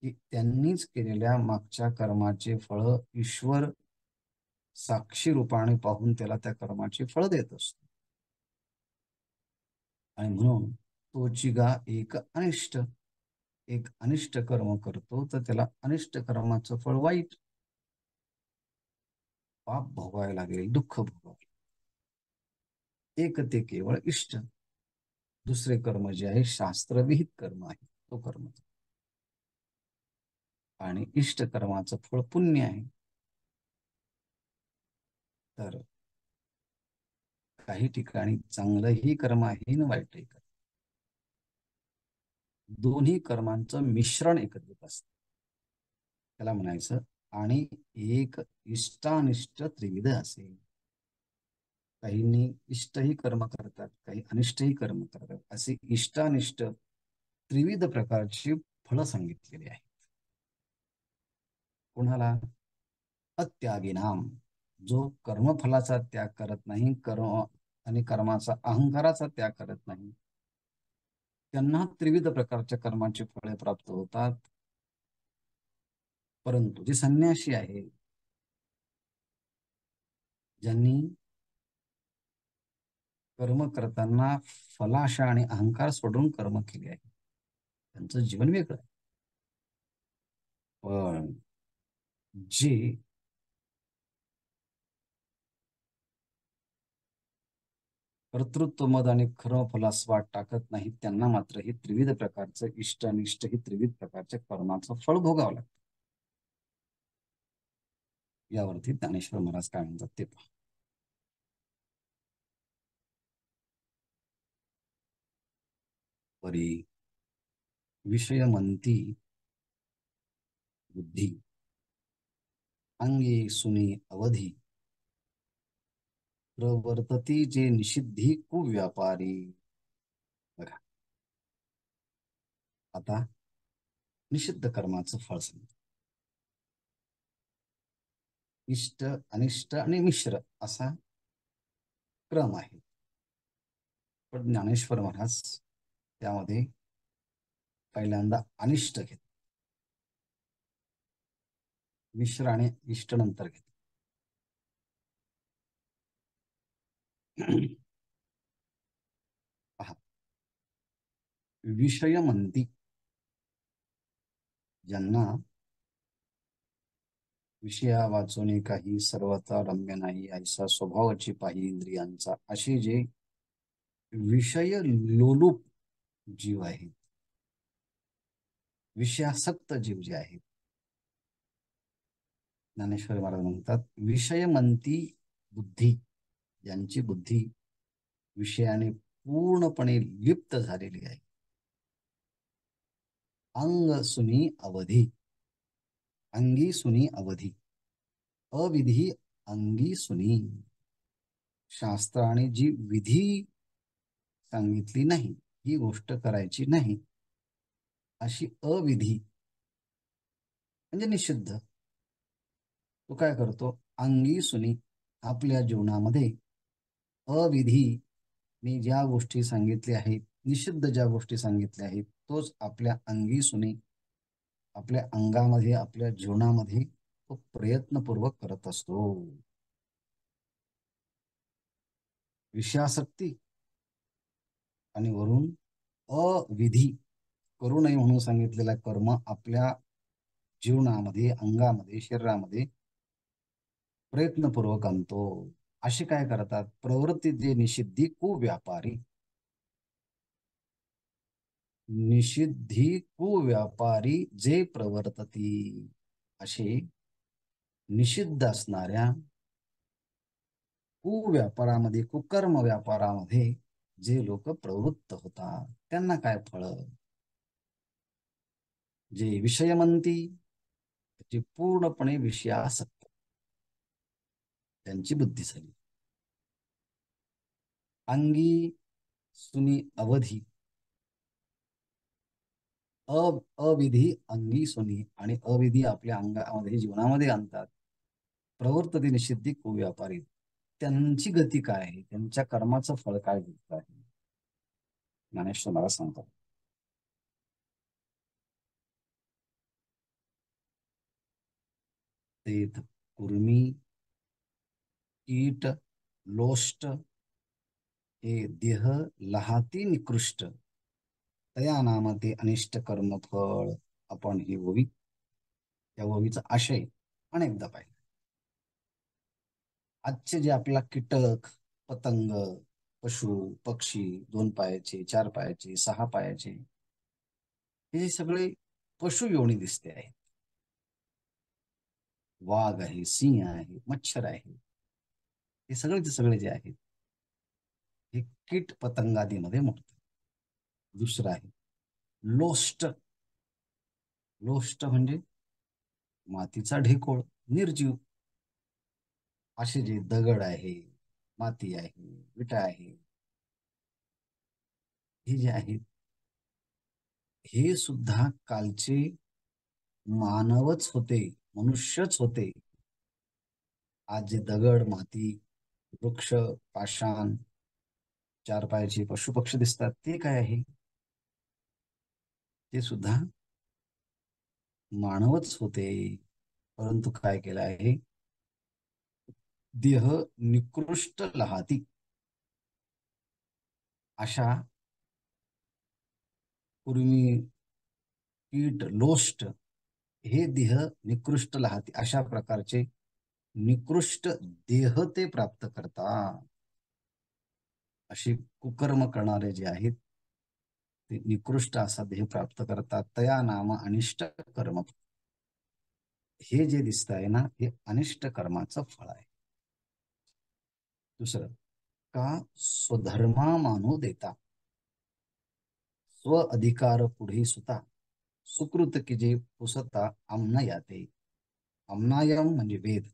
[SPEAKER 1] त्यांनीच केलेल्या मागच्या कर्माचे फळ ईश्वर साक्षी रूपाने पाहून त्याला त्या कर्माची फळ देत असतो. आणि म्हणून तोची गा एक अनिष्ट, एक अनिष्ट कर्म करतो तर त्याला अनिष्ट कर्माचं फळ वाईट, पाप भोगावे लागेल, दुःख भोगावे. एक ते केवळ इष्ट, दुसरे कर्म जे आहे शास्त्रविहित कर्म आहे तो कर्म, आणि इष्ट कर्माचं फळ पुण्य आहे. तर काही ठिकाणी चांगलंही कर्म आहे आणि वाईटही कर्म, दोन्ही कर्मांचं मिश्रण एकत्रित असतं, त्याला म्हणायचं. आणि एक इष्टानिष्ट त्रिविध असेल, काहींनी इष्टही कर्म करतात, काही अनिष्टही कर्म करतात, असे इष्टानिष्ट त्रिविध प्रकारची फळं सांगितलेली आहेत. कोणाला? अत्यागिनाम, जो कर्मफलाचा त्याग करत नाही, कर्म आणि कर्माचा अहंकाराचा त्याग करत नाही, त्यांना त्रिविध प्रकारच्या कर्माची फळे प्राप्त होतात. परंतु जे संन्यासी आहे, ज्यांनी कर्म करताना फलाशा आणि अहंकार सोडून कर्म केले आहे, त्यांचं जीवन वेगळं आहे. पण जे कर्तृत्व मद आणि कर्मफलास वाट टाकत नाही, त्यांना मात्र हे त्रिविध प्रकारचं इष्ट अनिष्ट, ही त्रिविध प्रकारच्या कर्माचं फळ भोगावं लागतं. यावरती ज्ञानेश्वर महाराज काय म्हणतात ते पहा. परी विषयमंती बुद्धी, अंगे सुनी अवधी, प्रवर्तती जे निषिद्धी कुव्यापारी. बघा, आता निषिद्ध कर्माचं फळ सांगतो. इष्ट, अनिष्ट आणि मिश्र असा क्रम आहे. पण ज्ञानेश्वर महाराज त्यामध्ये पहिल्यांदा अनिष्ट घेत, मिश्र आणि इष्ट नंतर घेत. पहा, विषयमंती, ज्यांना विषया वाचून काही सर्वता रम्य नाही ऐसा स्वभावाची पाही इंद्रियांचा, असे जे विषय लोलूप जीव आहेत, विषयासक्त जीव जे आहेत, ज्ञानेश्वर महाराज म्हणतात विषयमंती बुद्धी, यांची बुद्धी विषयाने पूर्णपणे लिप्त झालेली आहे. अंग सुनी अवधी, अंगी सुनी अवधी, अविधी अंगी सुनी. शास्त्राने जी विधी सांगितली नाही, ही गोष्ट करायची नाही, अशी अविधी म्हणजे निषिद्ध, तो काय करतो? अंगी सुनी. आपल्या जीवनामध्ये अविधी मी ज्या गोष्टी सांगितल्या आहेत, निषिद्ध ज्या गोष्टी सांगितल्या आहेत, तोच आपल्या अंगी सुनी, आपल्या अंगामध्ये, आपल्या जीवनामध्ये तो प्रयत्नपूर्वक करत असतो. विषयासक्ती आणि वरून अविधी, करू नये म्हणून सांगितलेला कर्म आपल्या जीवनामध्ये, अंगामध्ये, शरीरामध्ये प्रयत्नपूर्वक आणतो. असे काय करतात? प्रवृत्ती जे निषिद्धी कुव्यापारी, निषिद्धी कुव्यापारी जे प्रवर्तती, असे निषिद्ध असणाऱ्या कुव्यापारामध्ये, कुकर्म व्यापारामध्ये जे लोक प्रवृत्त होतात, त्यांना काय फळ? जे विषयमंती, जे पूर्णपणे विषयासक्त, त्यांची बुद्धी झाली. अंगी सुनी अवधी, अविधी अंगी सुनी, आणि अविधी आपल्या अंगामध्ये, जीवनामध्ये आणतात. प्रवर्तती निषिद्धी कुव्यापारी, त्यांची गती काय आहे? त्यांच्या कर्माचं फळ काय भेटत आहे? ज्ञानेश्वर मला सांगतात. ते कुर्मी, कीट, लोष्ट हे देह लहाती निकृष्ट, तया नामाते अनिष्ट कर्म फळ. आपण ही ओवी, या ओवीचा आशय अनेकदा पाहिला. आजचे जे आपला कीटक, पतंग, पशु पक्षी, 2 पायाचे, 4 पायाचे, 6 पायाचे, हे सगळे पशु योनी दिसते आहेत. वाघ आहे, सिंह आहे, मच्छर आहे, हे सगळे सगळे जे आहेत, हे कीट पतंगादीमध्ये मोडतात. दुसरं आहे लोष्ट. लोष्ट म्हणजे मातीचा ढेकोळ, निर्जीव. असे जे दगड आहे, माती आहे, विटा आहे, हे जे आहेत, हे सुद्धा कालचे मानवच होते, मनुष्यच होते. आज जे दगड, माती, वृक्ष, पाषाण, 4 पायाचे पशु पक्षी दिसतात, ते काय आहे? ते सुद्धा मानवच होते. परंतु काय केलं आहे? देह निकृष्ट लहाती, अशा कुर्मी, कीट, लोष्ट हे देह निकृष्ट लहाती, अशा प्रकारचे निकृष्ट देह ते प्राप्त करतात. अशी कुकर्म करणारे जे आहेत, ते निकृष्ट असा देह प्राप्त करतात. तया नाम अनिष्ट कर्म, हे जे दिसत आहे ना, हे अनिष्ट कर्माचं फळ आहे. दुसरं, का स्वधर्मा मानू देता, स्व अधिकार पुढे सुता, सुकृत की जे पुसता आमना याते. आमनायम म्हणजे वेद.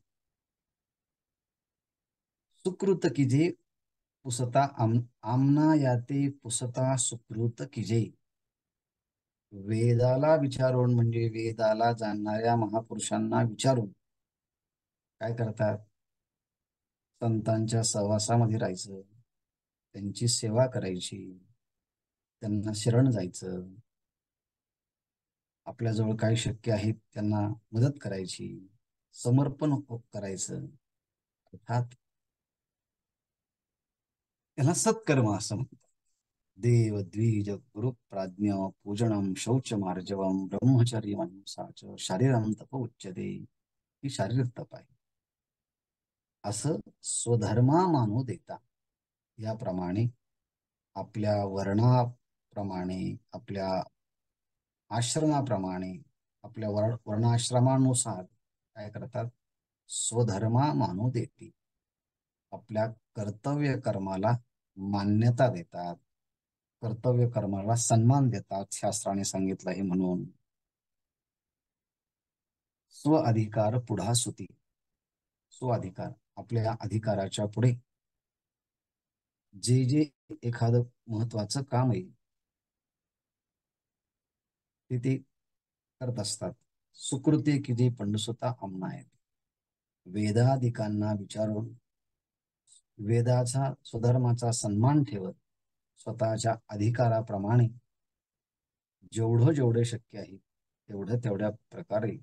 [SPEAKER 1] सुकृत की जे पुसता आमना याते, पुसता सुकृत की जे. वेदाला विचारून म्हणजे वेदाला जाणणाऱ्या महापुरुषांना विचारून काय करतात? संतांच्या सहवासामध्ये राहायचं, त्यांची सेवा करायची, त्यांना शरण जायचं, आपल्याजवळ काय शक्य आहे त्यांना मदत करायची, समर्पण करायचं. अर्थात त्याला सत्कर्म असं म्हणतात. देव द्विज गुरु प्राज्ञ पूजनम शौच मार्जवम ब्रह्मचर्य अहिंसा च शारीरम तप उच्यते. ही शारीरिक तप आहे. असं स्वधर्मा मानू देता, याप्रमाणे आपल्या वर्णाप्रमाणे, आपल्या आश्रमाप्रमाणे, आपल्या वर्णाश्रमानुसार काय करतात? स्वधर्मा मानू देते. आपल्या कर्तव्य कर्माला मान्यता देतात, कर्तव्य कर्माला सन्मान देतात शास्त्राने सांगितलं आहे म्हणून. स्व अधिकार पुढा सुती. स्व अधिकार, आपल्या अधिकाराच्या पुढे जे जे एखादं महत्वाचं काम आहे ते करत असतात. सुकृती किती पंडसुता आमना आहेत. वेदाधिकांना विचारून वेदाचा स्वधर्माचा सन्मान ठेवत स्वतःच्या अधिकाराप्रमाणे जेवढं जेवढे शक्य आहे तेवढ्या प्रकारे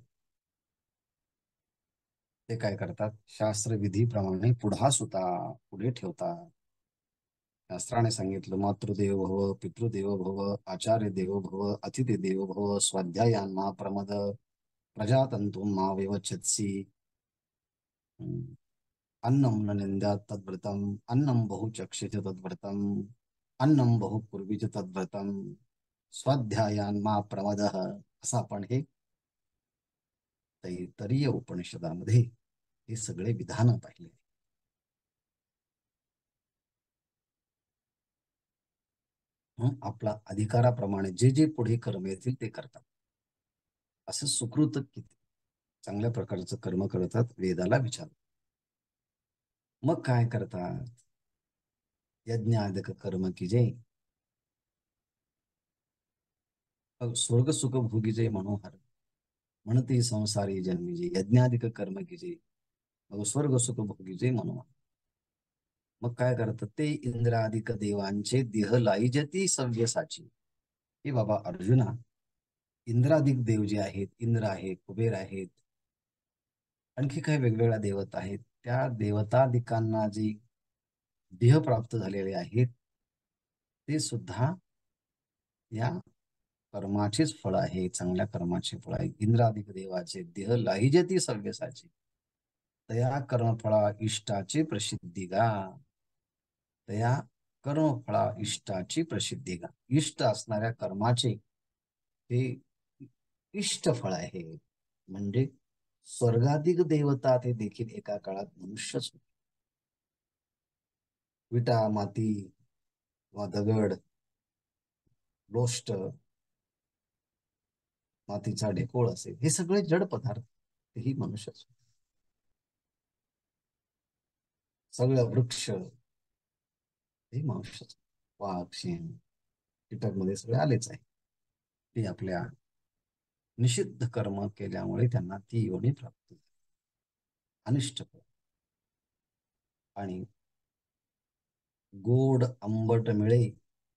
[SPEAKER 1] ते काय करतात, शास्त्रविधीप्रमाणे पुढे ठेवतात. शास्त्राने सांगितलं, मातृदेवो भव, पितृदेवो भव, आचार्य देवो भव, अतिथी देवो भव, स्वाध्यायान्मा प्रमद, प्रजातंतु मा विवच्छत्सि. अन्नं न निंद्यात् तद्व्रतम्, अन्नं बहुचक्षित तद्व्रतम्, अन्नं बहुकुर्वीत तद्व्रतम्, स्वाध्यायान्मा प्रमदः. असं आपण हे तैत्तरीय उपनिषदामध्ये हे सगळे विधान पाहिले. आपला अधिकाराप्रमाणे जे जे पुढे कर्म येतील ते करतात. असं सुकृत किती चांगल्या प्रकारचं कर्म करतात वेदाला विचार. मग काय करतात, यज्ञादक कर्म की जय, स्वर्ग सुख भोगी जय मनोहर, म्हणते संसारी जन्मी जय, यज्ञाधिक कर्म की जय, मग स्वर्ग सुख भोगी जय मनोहर. मग काय करतात ते, इंद्राधिक देवांचे देह लाईजती सव्यसाची. हे बाबा अर्जुना, इंद्राधिक देव जे आहेत, इंद्र आहेत, कुबेर आहेत, आणखी काही वेगवेगळ्या देवता आहेत, त्या देवतादिकांना जी देह प्राप्त झालेले आहेत ते सुद्धा या कर्माचेच फळ आहे, चांगल्या कर्माचे फळ आहे. इंद्रादिक देवाचे देह लाहिजती सव्यसाची, तया कर्मफळा इष्टाची प्रसिद्धी गा. तया कर्मफळा इष्टाची प्रसिद्धी गा. इष्ट असणाऱ्या कर्माचे हे इष्ट फळ आहे. म्हणजे स्वर्गाधिक देवता ते देखील एका काळात मनुष्यच होते. विटा माती वा दगड, लोष्ट, मातीचा ढेकोळ असेल, हे सगळे जड पदार्थ तेही मनुष्यच. सगळं वृक्ष हे मनुष्यच. वाघ, शेण, कीटक मध्ये सगळे आलेच आहे. ते आपल्या निषिद्ध कर्म केल्यामुळे त्यांना ती योनी प्राप्त झाली, अनिष्ट फळ. आणि गोड आंबट मिळे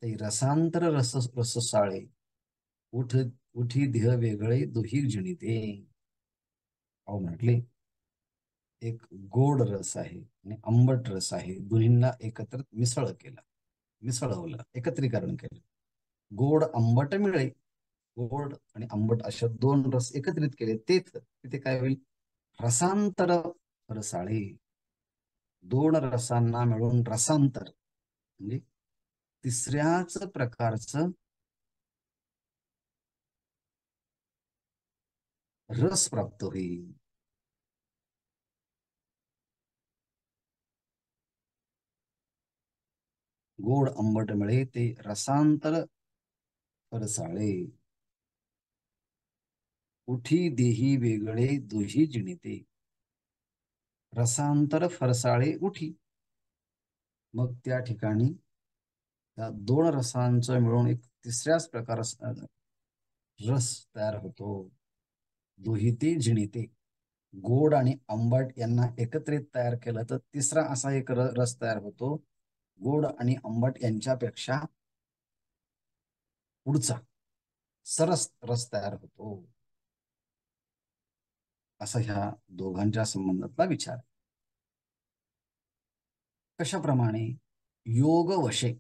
[SPEAKER 1] ते रसांतर रससाळे, उठ उठी देह वेगळे दुही जिणिते. अहो म्हटले, एक गोड रस आहे आणि आंबट रस आहे, दोन्हींना एकत्र मिसळवलं, एकत्रीकरण केलं. गोड आंबट मिळे, गोड आणि आंबट अशा दोन रस एकत्रित केले तेच तिथे काय होईल, रसांतर रसाळे. दोन रसांना मिळून रसांतर म्हणजे तिसऱ्याच प्रकारचं रस प्राप्त होईल. गोड आंबट मिळे ते रसांतर रसाळे, उठी देही वेगळे दुही जिणिते. रसांतर फरसाळे उठी. मग त्या ठिकाणी त्या दोन रसांचं मिळून एक तिसऱ्याच प्रकारचा रस तयार होतो, दुहिते जिणिते. गोड आणि आंबट यांना एकत्रित तयार केलं तर तिसरा असा एक रस तयार होतो, गोड आणि आंबट यांच्यापेक्षा पुढचा सरस रस तयार होतो. असा ह्या दोघांच्या संबंधातला विचार. कशाप्रमाणे, योग वशे.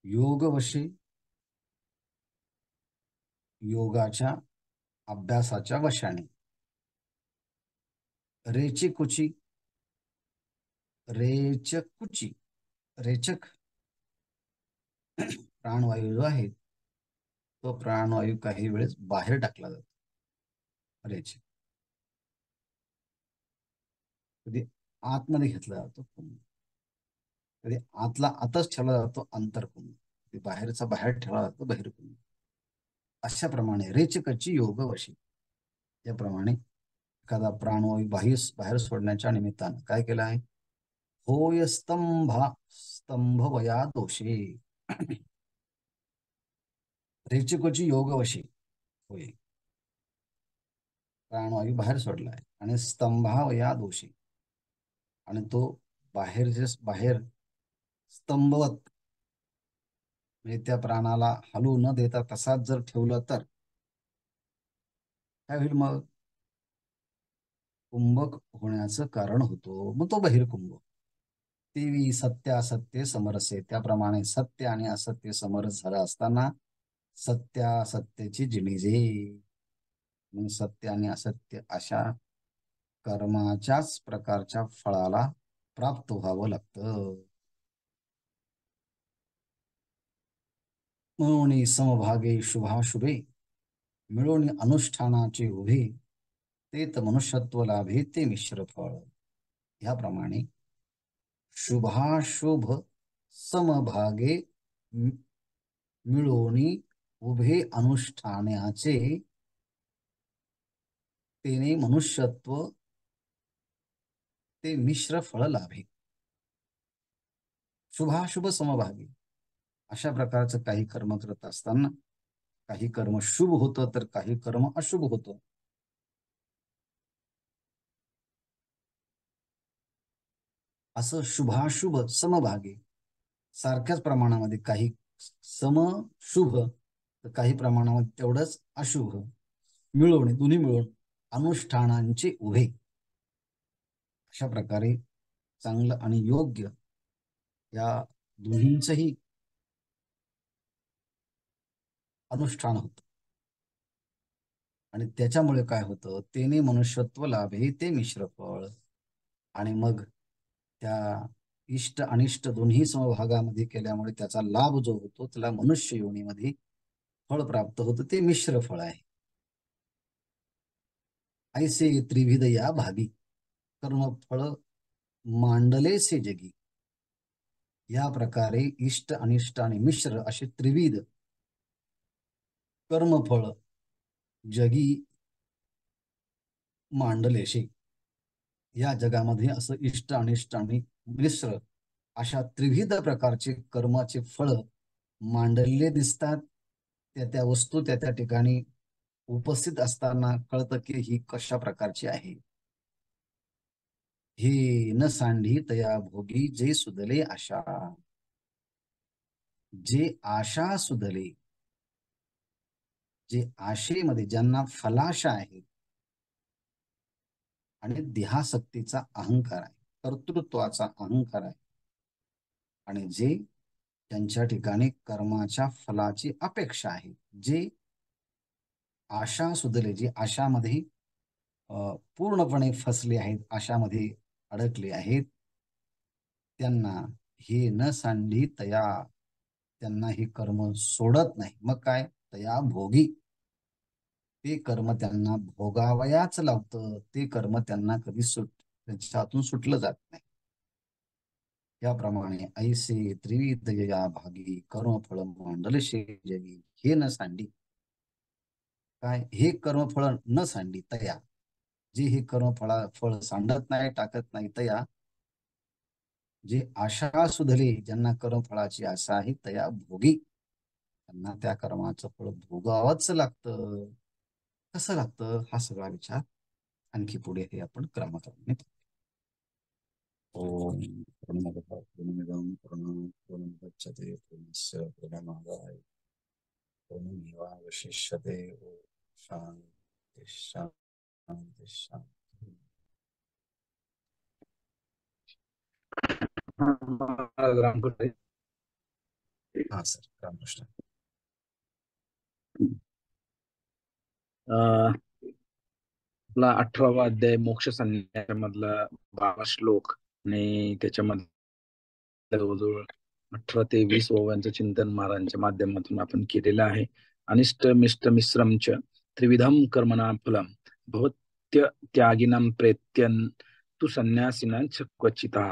[SPEAKER 1] योग वशे, योगाच्या अभ्यासाच्या वशाने. रेचेकुची, रेचकुची, रेचक प्राणवायू जो आहे तो प्राणवायू काही वेळेस बाहेर टाकला जातो, रेचक. कधी आतमध्ये घेतला जातो कुंभ, कधी आतला आतच ठेवला जातो अंतरकुंभ, कधी बाहेरचा बाहेर ठेवला जातो बहिर्कुंभ. अशा प्रमाणे रेचकाची योग वशी, याप्रमाणे एखादा प्राणवायू बाहेर सोडण्याच्या निमित्तानं काय केलं आहे, होय स्तंभ वया दोषे. रेचकोची योग वशी होय, प्राणवायू बाहेर सोडला आहे आणि स्तंभावया दोषी, आणि तो बाहेर स्तंभवत, म्हणजे त्या प्राणाला हलू न देता तसाच जर ठेवलं तर काय होईल, मग कुंभक होण्याचं कारण होतो, मग तो बहिर्कुंभ. तेवी सत्य असत्य समरसे, त्याप्रमाणे सत्य आणि असत्य समरस झालं असताना सत्यासत्याची जिणीजे, मग सत्य आणि असत्य अशा कर्माच्याच प्रकारच्या फळाला प्राप्त व्हावं लागतं. म्हणून समभागे शुभाशुभे मिळून अनुष्ठानाचे उभे, तेत मनुष्यत्व लाभे ते मिश्र फळ. ह्याप्रमाणे शुभाशुभ समभागे मिळून उभे अनुष्ठानाचे, तेने मनुष्यत्व ते मिश्र फळ लाभे. शुभाशुभ समभागी, अशा प्रकारचं काही कर्म करत असताना काही कर्म शुभ होतं तर काही कर्म अशुभ होतं. असं शुभाशुभ समभागी, सारख्याच प्रमाणामध्ये काही सम शुभ तर काही प्रमाणामध्ये तेवढंच अशुभ मिळवणे, दोन्ही मिळून अनुष्ठानांचे उभे, अशा प्रकारे चांगलं आणि योग्य या दोन्हींचंही अनुष्ठान होतं. आणि त्याच्यामुळे काय होतं, तेने मनुष्यत्व लाभे ते मिश्र फळ. आणि मग त्या इष्ट अनिष्ट दोन्ही समभागामध्ये केल्यामुळे त्याचा लाभ जो होतो त्याला मनुष्य योनीमध्ये फळ प्राप्त होतं, ते मिश्र फळ आहे. ऐसे त्रिविध या भागी कर्मफळ मांडले से जगी, या प्रकारे इष्ट अनिष्ट आणि मिश्र असे त्रिविध कर्मफळ जगी मांडलेशे, या जगामध्ये असं इष्ट अनिष्ट आणि मिश्र अशा त्रिविध प्रकारचे कर्माचे फळ मांडलेले दिसतात. त्या त्या वस्तू त्या त्या ठिकाणी उपस्थित असताना कळतं की ही कशा प्रकारची आहे. हे न सांढी तया भोगी जे सुदले आशा, जे आशा सुदले, जे आशेमध्ये ज्यांना फलाशा आहे आणि देहासक्तीचा अहंकार आहे, कर्तृत्वाचा अहंकार आहे, आणि जे त्यांच्या ठिकाणी कर्माच्या फलाची अपेक्षा आहे, जे आशा सुदले, जे आशामध्ये पूर्णपणे फसले आहेत, आशामध्ये अडकले आहेत, त्यांना हे न सांढी तया, त्यांना हे कर्म सोडत नाही. मग काय, तया भोगी, ते कर्म त्यांना भोगावयाच लागतं, ते कर्म त्यांना कधी त्याच्यातून सुटलं जात नाही. याप्रमाणे ऐसे त्रिविध या भागी कर्मफळ मांडलशे जगी, हे न सांडी, काय, हे कर्मफळ न सांडी तया, जे हे फळ सांडत नाही, टाकत नाही, तया, जे आशा सुधले, ज्यांना कर्मफळाची आशा आहे, तया भोगी, त्यांना त्या कर्माचं फळ भोगावंच लागतं. कसं लागतं, हा सगळा विचार आणखी पुढे हे आपण क्रमाक्रमाने पाहू. ओम पूर्णमदः पूर्णमिदं पूर्णमुदच्यते पूर्णस्य पूर्णमादाय पूर्णमेवावशिष्यते. ओम शांती शांती शांती. हा सर, रामकृष्ण.
[SPEAKER 2] आपला 18वा अध्याय मोक्ष संन्यासामधला 12 श्लोक आणि त्याच्यामध्ये जवळजवळ 18 ते 20 ओव्यांचं चिंतन महाराजांच्या माध्यमातून आपण केलेलं आहे. अनिष्ट मिष्ट मिश्रमच त्रिविधम कर्मणा फलम भवत्य त्यागिनम प्रेत्यन तू संन्यासीना क्वचिता.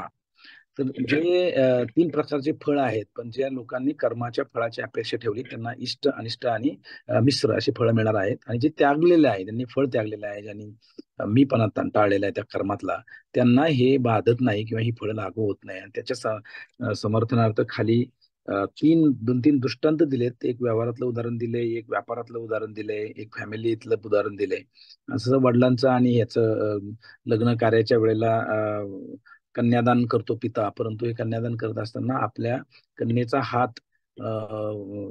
[SPEAKER 2] तर जे 3 प्रकारचे फळ आहेत, पण ज्या लोकांनी कर्माच्या फळाची अपेक्षा ठेवली त्यांना इष्ट, अनिष्ट आणि मिश्र अशी फळं मिळणार आहेत. आणि जे त्यागलेले आहे, त्यांनी फळ त्यागलेलं आहे, ज्यांनी मीपणा टाळलेला आहे त्या कर्मातला, त्यांना हे बाधत नाही किंवा ही फळं लागू होत नाही. आणि त्याच्या समर्थनार्थ खाली 2-3 दृष्टांत दिलेत. एक व्यवहारातलं उदाहरण दिले, एक व्यापारातलं उदाहरण दिले, एक फॅमिलीतलं उदाहरण दिले. असं वडिलांचं आणि ह्याचं लग्न कार्याच्या वेळेला कन्यादान करतो पिता, परंतु हे कन्यादान करत असताना आपल्या कन्येचा हात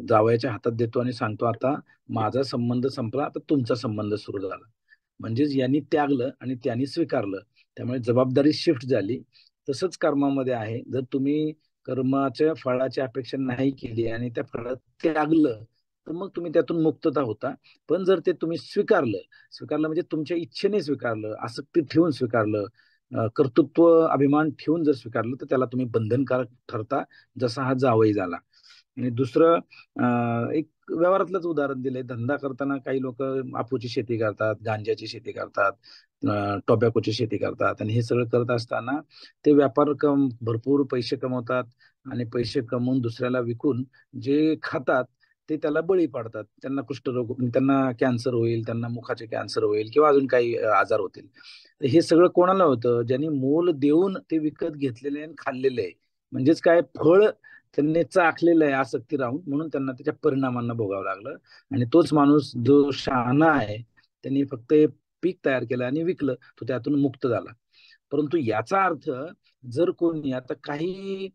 [SPEAKER 2] जावयाच्या हातात देतो आणि सांगतो, आता माझा संबंध संपला, आता तुमचा संबंध सुरू झाला. म्हणजेच यांनी त्यागलं आणि त्यांनी स्वीकारलं, त्यामुळे जबाबदारी शिफ्ट झाली. तसंच कर्मामध्ये आहे. जर तुम्ही कर्माच्या फळाची अपेक्षा नाही केली आणि त्या फळात त्यागलं, तर मग तुम्ही त्यातून मुक्तता होता. पण जर ते तुम्ही स्वीकारलं म्हणजे तुमच्या इच्छेने स्वीकारलं, आसक्ती ठेवून स्वीकारलं, कर्तृत्व अभिमान ठेवून जर स्वीकारलं, तर त्याला तुम्ही बंधनकारक ठरता, जसा हा जावई झाला. आणि दुसरं एक व्यवहारातलंच उदाहरण दिलंय. धंदा करताना काही लोक आपूची शेती करतात, गांजाची शेती करतात, टोबॅकोची शेती करतात, आणि हे सगळं करत असताना ते व्यापार भरपूर पैसे कमवतात आणि पैसे कमवून दुसऱ्याला विकून जे खातात ते त्याला बळी पडतात. त्यांना कुष्ठरोग, त्यांना कॅन्सर होईल, त्यांना मुखाचे कॅन्सर होईल किंवा अजून काही आजार होतील. तर हे सगळं कोणाला होतं? ज्यांनी मोल देऊन ते विकत घेतलेले आणि खाल्लेले आहे. म्हणजेच काय, फळ त्यांनी चाखलेलं आहे आसक्ती राहून, म्हणून त्यांना त्याच्या परिणामांना भोगावं लागलं. आणि तोच माणूस जो शहाणा आहे, त्यांनी फक्त पीक तयार केलं आणि विकलं, तो त्यातून मुक्त झाला. परंतु याचा अर्थ, जर कोणी आता काही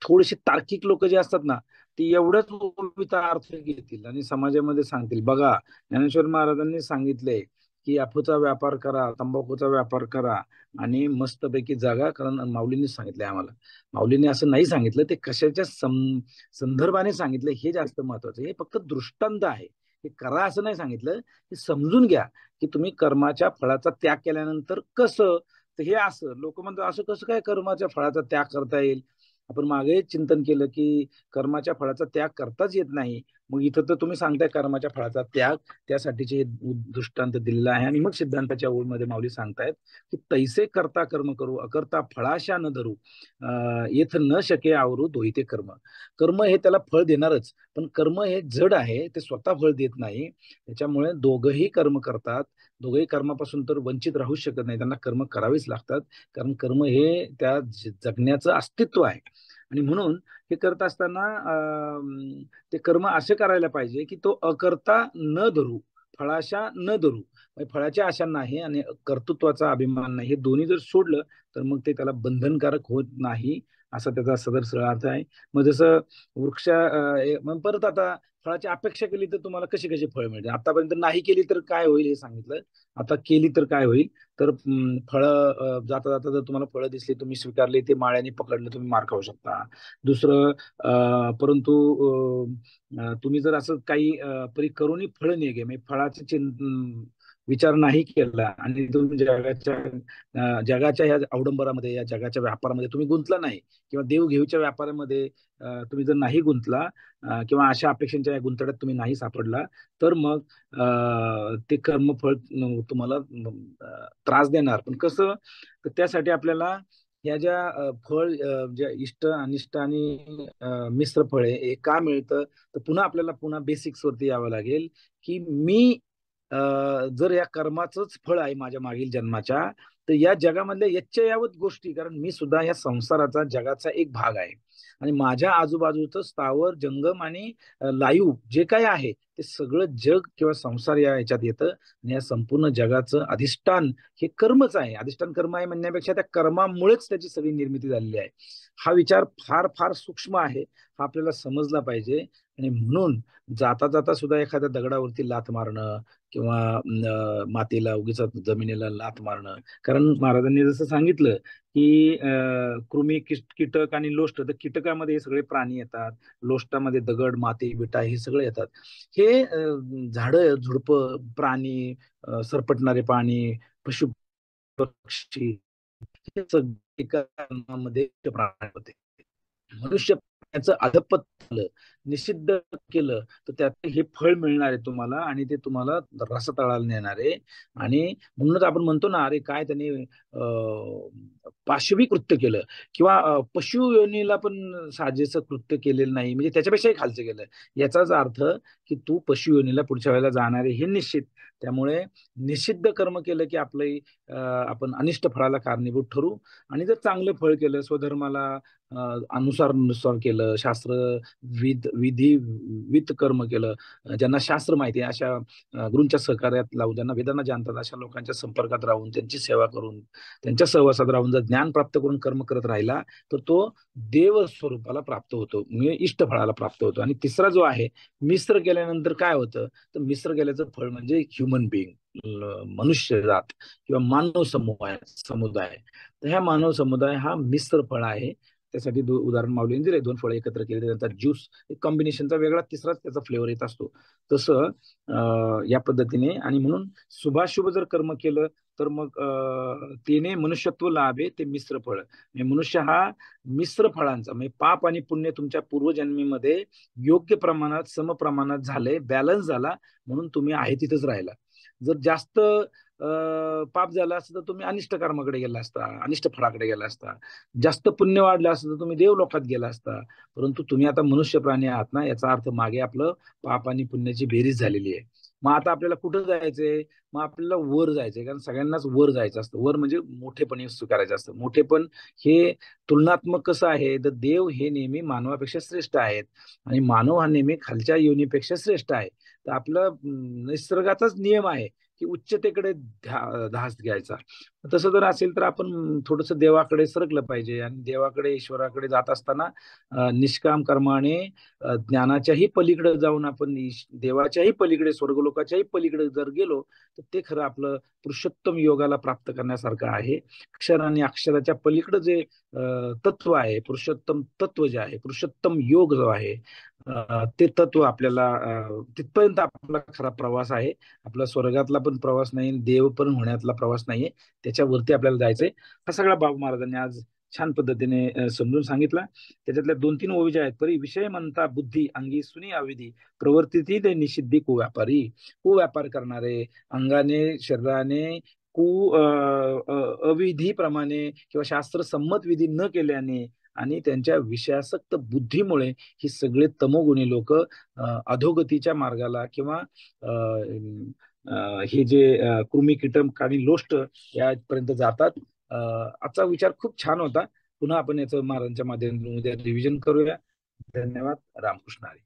[SPEAKER 2] थोडेसे तार्किक लोक जे असतात ना, ते एवढंच ओवीचा अर्थ घेतील आणि समाजामध्ये सांगतील, बघा ज्ञानेश्वर महाराजांनी सांगितले की अफूचा व्यापार करा, तंबाखूचा व्यापार करा आणि मस्तपैकी जागा. कारण माऊलींनी सांगितलंय आम्हाला. माऊलींनी असं नाही सांगितलं, ते कशाच्या संदर्भाने सांगितलं हे जास्त महत्वाचं. हे फक्त दृष्टांत आहे, हे करा असं नाही सांगितलं. हे समजून घ्या की तुम्ही कर्माच्या फळाचा त्याग केल्यानंतर कसं. तर हे असं लोक म्हणतात, असं कसं काय कर्माच्या फळाचा त्याग करता येईल? आपण मागे चिंतन केलं की कर्माच्या फळाचा त्याग करताच येत नाही. मग इथं तर तुम्ही सांगताय कर्माच्या फळाचा त्याग, त्यासाठीचे दृष्टांत दिलेला आहे. आणि मग सिद्धांताच्या ओळीमध्ये माऊली सांगतायत की तैसे करता कर्म करू, अकर्ता फळाशा न धरू, येथ न शके आवरू दोहिते कर्म. कर्म हे त्याला फळ देणारच, पण कर्म हे जड आहे, ते स्वतः फळ देत नाही. त्याच्यामुळे दोघंही कर्म करतात. दोघंही कर्मापासून तर वंचित राहू शकत नाही, त्यांना कर्म करावेच लागतात. कारण कर्म हे त्या जगण्याचं अस्तित्व आहे. आणि म्हणून हे करत असताना ते कर्म असे करायला पाहिजे की तो अकर्ता न धरू, फळाशा न धरू. फळाच्या आशा नाही आणि कर्तृत्वाचा अभिमान नाही, हे दोन्ही जर सोडलं तर मग ते त्याला बंधनकारक होत नाही, असा त्याचा सदर सरळ अर्थ आहे. मग जसं वृक्ष, मग परत आता फळाची अपेक्षा केली तर तुम्हाला कशी कशी फळ मिळते? आतापर्यंत नाही केली तर काय होईल हे सांगितलं, आता केली तर काय होईल. तर फळं जाता जाता जर तुम्हाला फळं दिसली, तुम्ही स्वीकारली, ते माळ्याने पकडलं, तुम्ही मार खाऊ शकता. दुसरं, परंतु तुम्ही जर असं काही परी करूनही फळ नाही घे, म्हणजे फळाचे विचार नाही केला आणि तुम्ही जगाच्या या अवडंबरामध्ये, या जगाच्या व्यापारामध्ये तुम्ही गुंतला नाही, किंवा देव घेऊच्या व्यापारामध्ये तुम्ही जर नाही गुंतला, किंवा अशा अपेक्षांच्या या गुंतड्यात तुम्ही नाही सापडला, तर मग ते कर्मफळ तुम्हाला त्रास देणार. पण कसं, तर त्यासाठी आपल्याला या ज्या फळ, ज्या इष्ट, अनिष्ट आणि मिश्र फळे हे का मिळतं, तर पुन्हा आपल्याला पुन्हा बेसिक्स वरती यावं लागेल की मी जर या कर्माचंच फळ आहे माझ्या मागील जन्माच्या, तर या जगामधल्या यच्च्या यावत गोष्टी, कारण मी सुद्धा या संसाराचा, जगाचा एक भाग आहे. आणि माझ्या आजूबाजूचं स्थावर, जंगम आणि लाईव्ह जे काय आहे, ते सगळं जग किंवा संसार या ह्याच्यात येतं. आणि या संपूर्ण जगाचं अधिष्ठान हे कर्मच आहे. अधिष्ठान कर्म आहे म्हणण्यापेक्षा त्या कर्मामुळेच त्याची सगळी निर्मिती झालेली आहे. हा विचार फार फार सूक्ष्म आहे, हा आपल्याला समजला पाहिजे. आणि म्हणून जाता जाता सुद्धा एखाद्या दगडावरती लाथ मारणं, किंवा मातीला, उगीच जमिनीला लाथ मारणं. कारण महाराजांनी जसं सांगितलं की कृमी, कीटक आणि लोष्ट, तर कीटकामध्ये हे सगळे प्राणी येतात, लोष्टामध्ये दगड, माती, विटा हे सगळे येतात. हे झाडं, झुडपं, प्राणी, सरपटणारे प्राणी, पशु पक्षी, हे सगळे एका कर्मामध्ये प्राणी होते. मनुष्य याचं अधपत झालं, निषिद्ध केलं, तर त्यात हे फळ मिळणार आहे तुम्हाला आणि ते तुम्हाला रसातळाला नेणार आहे. आणि म्हणूनच आपण म्हणतो ना, अरे काय त्याने पाशवी कृत्य केलं किंवा पशु योनीला पण साजेसं कृत्य केलेलं नाही, म्हणजे त्याच्यापेक्षाही खालचं केलं. याचाच अर्थ की तू पशु योनीला पुढच्या वेळेला जाणार आहे हे निश्चित. त्यामुळे निषिद्ध कर्म केलं की आपण अनिष्ट फळाला कारणीभूत ठरू. आणि जर चांगलं फळ केलं, स्वधर्माला अनुसार केलं, शास्त्र विधी वित कर्म केलं, ज्यांना शास्त्र माहिती आहे अशा गुरूंच्या सहकार्यात लावून, ज्यांना वेदांना जाणतात अशा लोकांच्या संपर्कात राहून, त्यांची सेवा करून, त्यांच्या सहवासात राहून जर ज्ञान प्राप्त करून कर्म करत राहिला तर तो देव स्वरूपाला प्राप्त होतो, म्हणजे इष्ट फळाला प्राप्त होतो. आणि तिसरा जो आहे, मिश्र केल्यानंतर काय होतं, तर मिश्र केल्याचं फळ म्हणजे ह्युमन बिईंग, मनुष्य जात किंवा मानव समुदाय. तर ह्या मानव समुदाय हा मिश्र फळ आहे. त्यासाठी उदाहरण माऊलीने दिले, दोन फळं एकत्र केले त्यांचा ज्यूस, एक कॉम्बिनेशनचा वेगळा तिसराच त्याचा फ्लेवर येत असतो. तसं या पद्धतीने. आणि म्हणून शुभाशुभ जर कर्म केलं तर मग तिने मनुष्यत्व लाभे ते मिश्र फळ, म्हणजे मनुष्य हा मिश्र फळांचा, म्हणजे पाप आणि पुण्य तुमच्या पूर्वजन्मीमध्ये योग्य प्रमाणात समप्रमाणात झाले, बॅलन्स झाला, म्हणून तुम्ही आहे तिथंच राहिला. जर जास्त पाप झाला असतं तर तुम्ही अनिष्ट कर्माकडे गेला असता, अनिष्ट फळाकडे गेला असता. जास्त पुण्य वाढलं असतं तर तुम्ही देवलोकात गेला असता. परंतु तुम्ही आता मनुष्य प्राणी आहात ना, याचा अर्थ मागे आपलं पाप आणि पुण्याची बेरीज झालेली आहे. मग आता आपल्याला कुठं जायचंय, मग आपल्याला वर जायचंय, कारण सगळ्यांनाच वर जायचं असतं. वर म्हणजे मोठेपणी स्वीकारायचं असतं. मोठेपण हे तुलनात्मक कसं आहे, तर देव हे नेहमी मानवापेक्षा श्रेष्ठ आहेत आणि मानव हा नेहमी खालच्या योनीपेक्षा श्रेष्ठ आहे. तर आपलं निसर्गाचाच नियम आहे की उच्चतेकडे ध्यास घ्यायचा. तसं जर असेल तर आपण थोडस देवाकडे सरकलं पाहिजे. आणि देवाकडे, ईश्वराकडे जात असताना निष्काम कर्माने ज्ञानाच्याही पलीकडे जाऊन आपण देवाच्याही पलीकडे, स्वर्गलोकाच्याही पलीकडे जर गेलो तर ते खरं आपलं पुरुषोत्तम योगाला प्राप्त करण्यासारखं आहे. अक्षर आणि अक्षराच्या पलीकडे जे तत्व आहे, पुरुषोत्तम तत्व जे आहे, पुरुषोत्तम योग जो आहे, ते तत्व आपल्याला तिथपर्यंत आपला खरा प्रवास आहे. आपला स्वर्गातला पण प्रवास नाही, देव पण होण्यातला प्रवास नाहीये, त्याच्यावरती आपल्याला जायचंय. हा सगळा बाबू महाराजांनी आज छान पद्धतीने समजून सांगितला. त्याच्यातल्या 2-3 ओवी ज्या आहेत, परी विषय म्हणता बुद्धी अंगी सुनी अविधी, प्रवर्तिती ते निषिद्धी कुव्यापारी. कुव्यापार करणारे, अंगाने शरीराने अविधीप्रमाणे किंवा शास्त्र संमत विधी न केल्याने आणि त्यांच्या विषयासक्त बुद्धीमुळे ही सगळे तमोगुणी लोक अधोगतीच्या मार्गाला किंवा हे जे कृमी कीटक आणि लोष्ट यापर्यंत जातात. आजचा विचार खूप छान होता. पुन्हा आपण याचं महाराजांच्या माध्यमातून उद्या रिव्हिजन करूया. धन्यवाद. रामकृष्ण हरी.